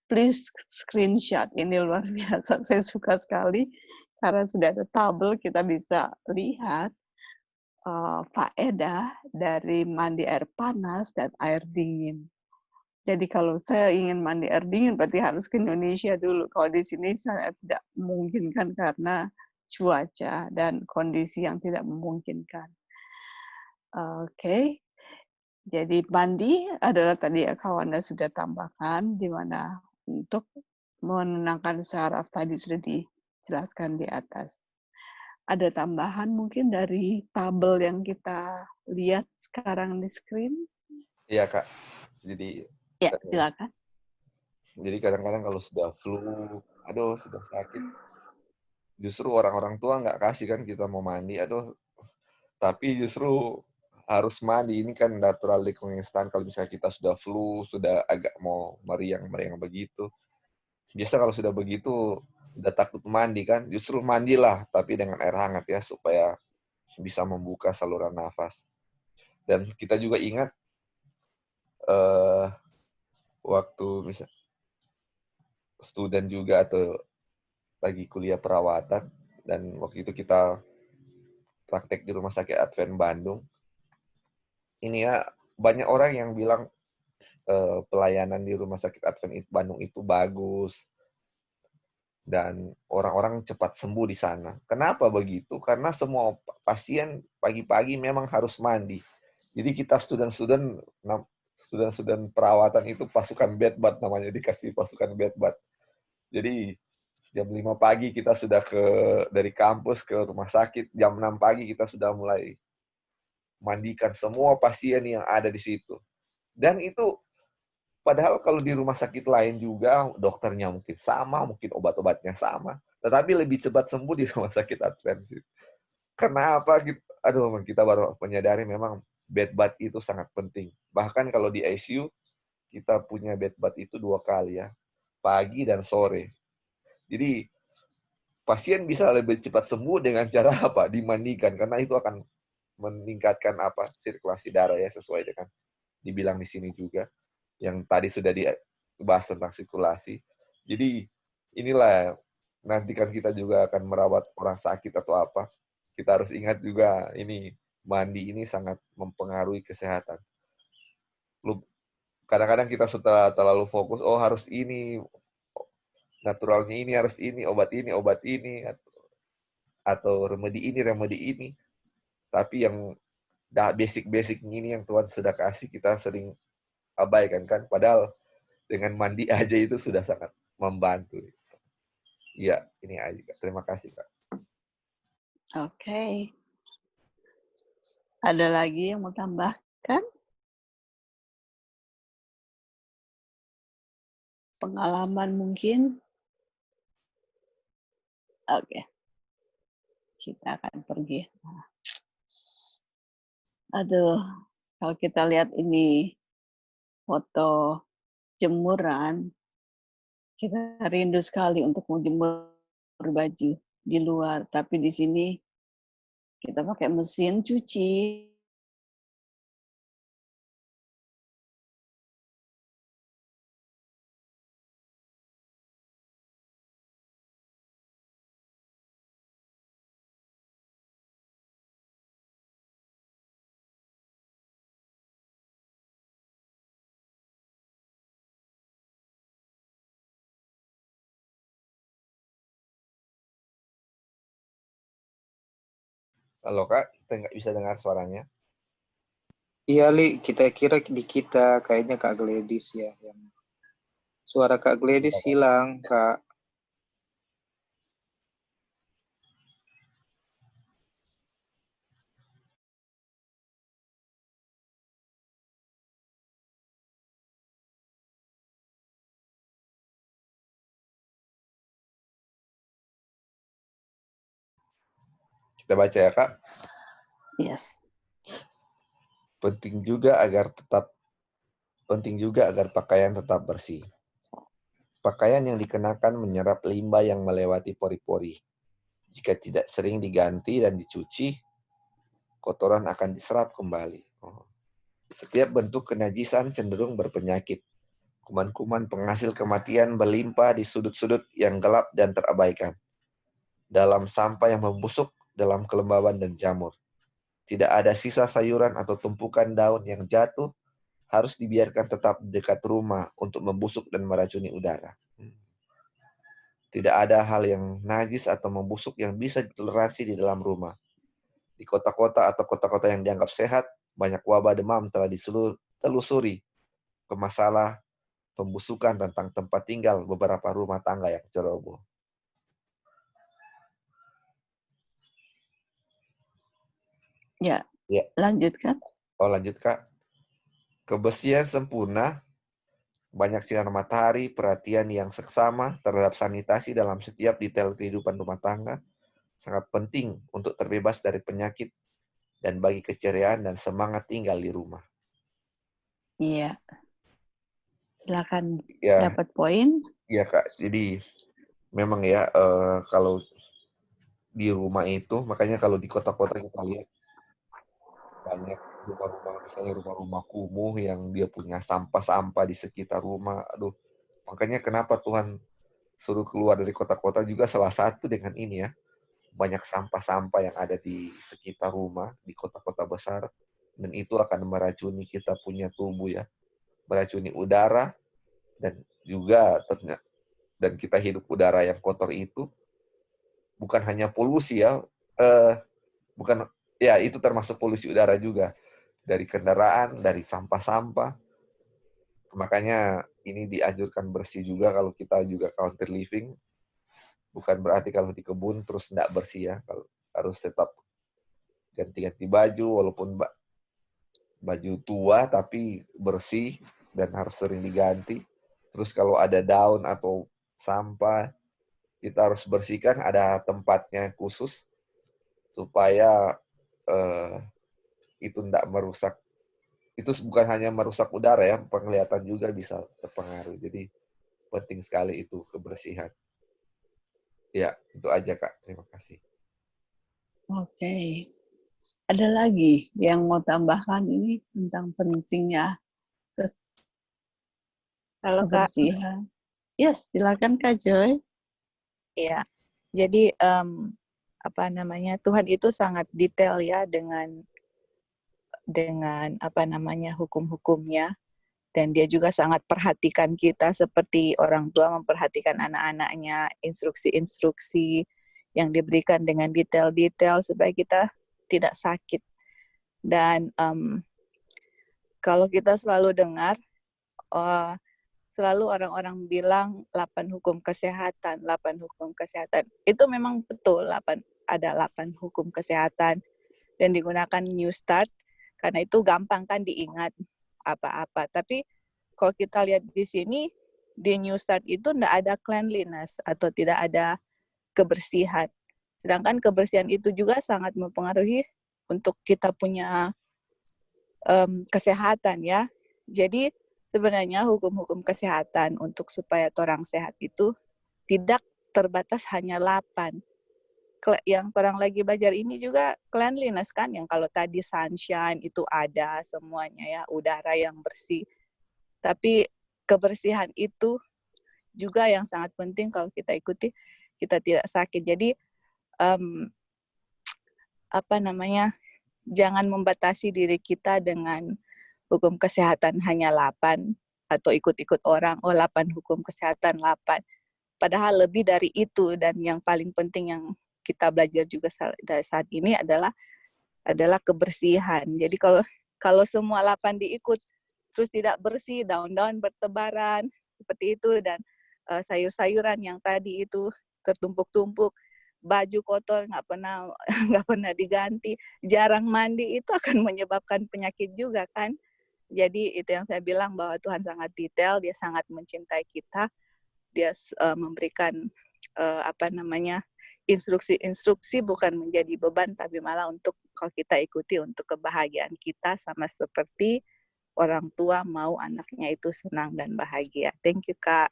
Speaker 1: Please screenshot. Ini luar biasa. Saya suka sekali karena sudah ada tabel, kita bisa lihat faedah dari mandi air panas dan air dingin. Jadi kalau saya ingin mandi air dingin, berarti harus ke Indonesia dulu. Kalau di sini saya tidak memungkinkan karena cuaca dan kondisi yang tidak memungkinkan. Jadi mandi adalah tadi Kawanda sudah tambahkan, di mana untuk menenangkan saraf tadi sudah dijelaskan di atas. Ada tambahan mungkin dari tabel yang kita lihat sekarang di screen?
Speaker 4: Iya Kak, jadi
Speaker 1: ya silakan.
Speaker 4: Jadi kadang-kadang kalau sudah flu, sudah sakit, justru orang-orang tua nggak kasih kan kita mau mandi, aduh. Tapi justru harus mandi, ini kan natural instan. Kalau misalnya kita sudah flu, sudah agak mau meriang-meriang begitu. Biasa kalau sudah begitu, udah takut mandi kan, justru mandilah, tapi dengan air hangat ya, supaya bisa membuka saluran nafas. Dan kita juga ingat, waktu misal student juga atau lagi kuliah perawatan, dan waktu itu kita praktek di Rumah Sakit Advent Bandung. Ini ya, banyak orang yang bilang pelayanan di Rumah Sakit Advent Bandung itu bagus, dan orang-orang cepat sembuh di sana. Kenapa begitu? Karena semua pasien pagi-pagi memang harus mandi. Jadi kita student perawatan itu pasukan bedbat namanya, dikasih pasukan bedbat. Jadi jam 5 pagi kita sudah dari kampus ke rumah sakit, jam 6 pagi kita sudah mulai mandikan semua pasien yang ada di situ. Dan itu padahal kalau di rumah sakit lain juga dokternya mungkin sama, mungkin obat-obatnya sama, tetapi lebih cepat sembuh di rumah sakit Advent. Karena apa? Aduh, kita baru menyadari memang bed bath itu sangat penting. Bahkan kalau di ICU kita punya bed bath itu 2 kali ya, pagi dan sore. Jadi pasien bisa lebih cepat sembuh dengan cara apa? Dimandikan, karena itu akan meningkatkan sirkulasi darah ya, sesuai dengan dibilang di sini juga. Yang tadi sudah dibahas tentang sirkulasi. Jadi inilah, nanti kan kita juga akan merawat orang sakit atau apa. Kita harus ingat juga ini, mandi ini sangat mempengaruhi kesehatan. Kadang-kadang kita setelah terlalu fokus, harus ini, naturalnya ini, harus ini, obat ini, atau remedi ini. Tapi yang basic-basic ini yang Tuhan sudah kasih, kita sering abaikan kan. Padahal dengan mandi aja itu sudah sangat membantu. Iya, ini aja Kak. Terima kasih Kak.
Speaker 1: Oke. Ada lagi yang mau tambahkan? Pengalaman mungkin? Oke. Kita akan pergi. Aduh, kalau kita lihat ini foto jemuran, kita rindu sekali untuk mau jemur baju di luar, tapi di sini kita pakai mesin cuci.
Speaker 4: Halo Kak, kita nggak bisa dengar suaranya.
Speaker 6: Iya, Li, kita kira di kita kayaknya Kak Gladys ya. Suara Kak Gladys hilang, Kak.
Speaker 4: Kita baca ya Kak.
Speaker 1: Yes.
Speaker 4: Penting juga agar pakaian tetap bersih. Pakaian yang dikenakan menyerap limbah yang melewati pori-pori. Jika tidak sering diganti dan dicuci, kotoran akan diserap kembali. Setiap bentuk kenajisan cenderung berpenyakit. Kuman-kuman penghasil kematian berlimpah di sudut-sudut yang gelap dan terabaikan. Dalam sampah yang membusuk, dalam kelembaban dan jamur. Tidak ada sisa sayuran atau tumpukan daun yang jatuh, harus dibiarkan tetap dekat rumah untuk membusuk dan meracuni udara. Tidak ada hal yang najis atau membusuk yang bisa ditoleransi di dalam rumah. Di kota-kota atau kota-kota yang dianggap sehat, banyak wabah demam telah ditelusuri ke masalah pembusukan tentang tempat tinggal beberapa rumah tangga yang ceroboh.
Speaker 1: Ya, lanjutkan.
Speaker 4: Lanjut Kak. Kebersihan sempurna, banyak sinar matahari, perhatian yang seksama terhadap sanitasi dalam setiap detail kehidupan rumah tangga, sangat penting untuk terbebas dari penyakit dan bagi keceriaan dan semangat tinggal di rumah.
Speaker 1: Iya. Silakan
Speaker 4: Ya,
Speaker 1: dapat poin.
Speaker 4: ya Kak. Jadi memang ya kalau di rumah itu, makanya kalau di kota-kota kita lihat banyak rumah-rumah, misalnya rumah-rumah kumuh yang dia punya sampah-sampah di sekitar rumah. Aduh, makanya kenapa Tuhan suruh keluar dari kota-kota juga salah satu dengan ini ya. Banyak sampah-sampah yang ada di sekitar rumah, di kota-kota besar. Dan itu akan meracuni kita punya tubuh ya. Meracuni udara, dan juga dan kita hidup udara yang kotor itu bukan hanya polusi ya, bukan ya, itu termasuk polusi udara juga dari kendaraan, dari sampah-sampah. Makanya ini dianjurkan bersih juga kalau kita juga country living. Bukan berarti kalau di kebun terus tidak bersih ya, kalau harus tetap ganti-ganti baju walaupun baju tua tapi bersih dan harus sering diganti. Terus kalau ada daun atau sampah kita harus bersihkan, ada tempatnya khusus supaya itu tidak merusak. Itu bukan hanya merusak udara ya, penglihatan juga bisa terpengaruh. Jadi penting sekali itu kebersihan. Ya, itu aja Kak. Terima kasih.
Speaker 1: Oke. Ada lagi yang mau tambahkan ini tentang pentingnya
Speaker 7: Halo Kak.
Speaker 1: kebersihan? Yes, silakan Kak Joy.
Speaker 7: Iya. Jadi Tuhan itu sangat detail ya dengan hukum-hukumnya, dan dia juga sangat perhatikan kita seperti orang tua memperhatikan anak-anaknya, instruksi-instruksi yang diberikan dengan detail-detail supaya kita tidak sakit. Dan kalau kita selalu dengar, selalu orang-orang bilang 8 hukum kesehatan. Itu memang betul, ada 8 hukum kesehatan, dan digunakan New Start, karena itu gampang kan diingat apa-apa. Tapi kalau kita lihat di sini, di New Start itu tidak ada cleanliness atau tidak ada kebersihan. Sedangkan kebersihan itu juga sangat mempengaruhi untuk kita punya kesehatan ya. Jadi sebenarnya hukum-hukum kesehatan untuk supaya orang sehat itu tidak terbatas hanya 8. Yang orang lagi belajar ini juga cleanliness kan, yang kalau tadi sunshine itu ada semuanya ya, udara yang bersih. Tapi kebersihan itu juga yang sangat penting kalau kita ikuti, kita tidak sakit. Jadi jangan membatasi diri kita dengan hukum kesehatan hanya 8 atau ikut-ikut orang, 8 hukum kesehatan 8. Padahal lebih dari itu, dan yang paling penting yang kita belajar juga saat ini adalah kebersihan. Jadi kalau semua 8 diikut terus tidak bersih, daun-daun bertebaran seperti itu, dan sayur-sayuran yang tadi itu tertumpuk-tumpuk, baju kotor nggak pernah diganti, jarang mandi, itu akan menyebabkan penyakit juga kan. Jadi itu yang saya bilang bahwa Tuhan sangat detail, dia sangat mencintai kita, dia memberikan instruksi-instruksi bukan menjadi beban, tapi malah untuk kalau kita ikuti untuk kebahagiaan kita, sama seperti orang tua mau anaknya itu senang dan bahagia. Thank you Kak.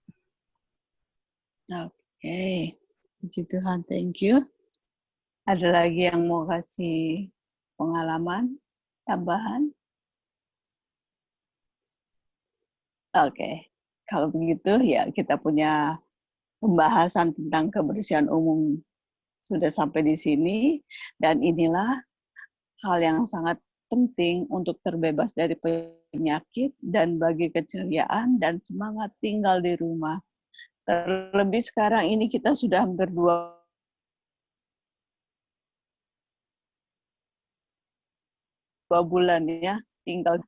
Speaker 1: Oke. Puji Tuhan, thank you. Ada lagi yang mau kasih pengalaman tambahan? Oke. Kalau begitu ya kita punya pembahasan tentang kebersihan umum sudah sampai di sini, dan inilah hal yang sangat penting untuk terbebas dari penyakit dan bagi keceriaan dan semangat tinggal di rumah. Terlebih sekarang ini kita sudah hampir 2 bulan ya tinggal,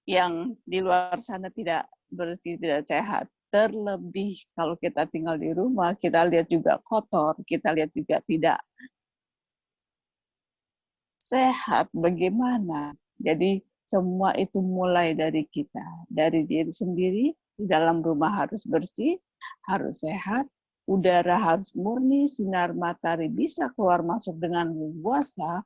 Speaker 1: yang di luar sana tidak bersih, tidak sehat. Terlebih kalau kita tinggal di rumah, kita lihat juga kotor, kita lihat juga tidak sehat bagaimana. Jadi semua itu mulai dari kita, dari diri sendiri. Di dalam rumah harus bersih, harus sehat, udara harus murni, sinar matahari bisa keluar masuk dengan leluasa,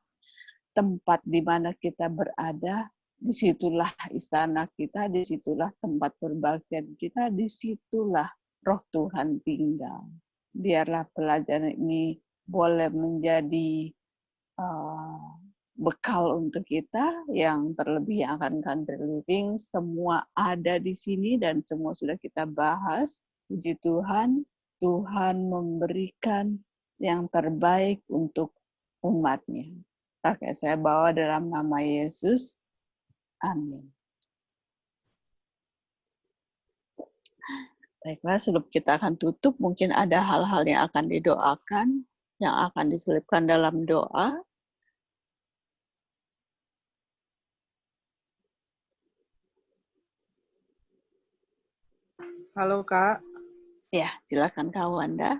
Speaker 1: tempat di mana kita berada, disitulah istana kita, disitulah tempat perbaktian kita, disitulah roh Tuhan tinggal. Biarlah pelajaran ini boleh menjadi bekal untuk kita, yang terlebih yang akan country living, semua ada di sini dan semua sudah kita bahas. Puji Tuhan, Tuhan memberikan yang terbaik untuk umatnya. Oke, saya bawa dalam nama Yesus. Amin. Baiklah, sebelum kita akan tutup, mungkin ada hal-hal yang akan didoakan, yang akan diselipkan dalam doa.
Speaker 2: Halo, Kak.
Speaker 1: Ya, silakan Kak Wanda.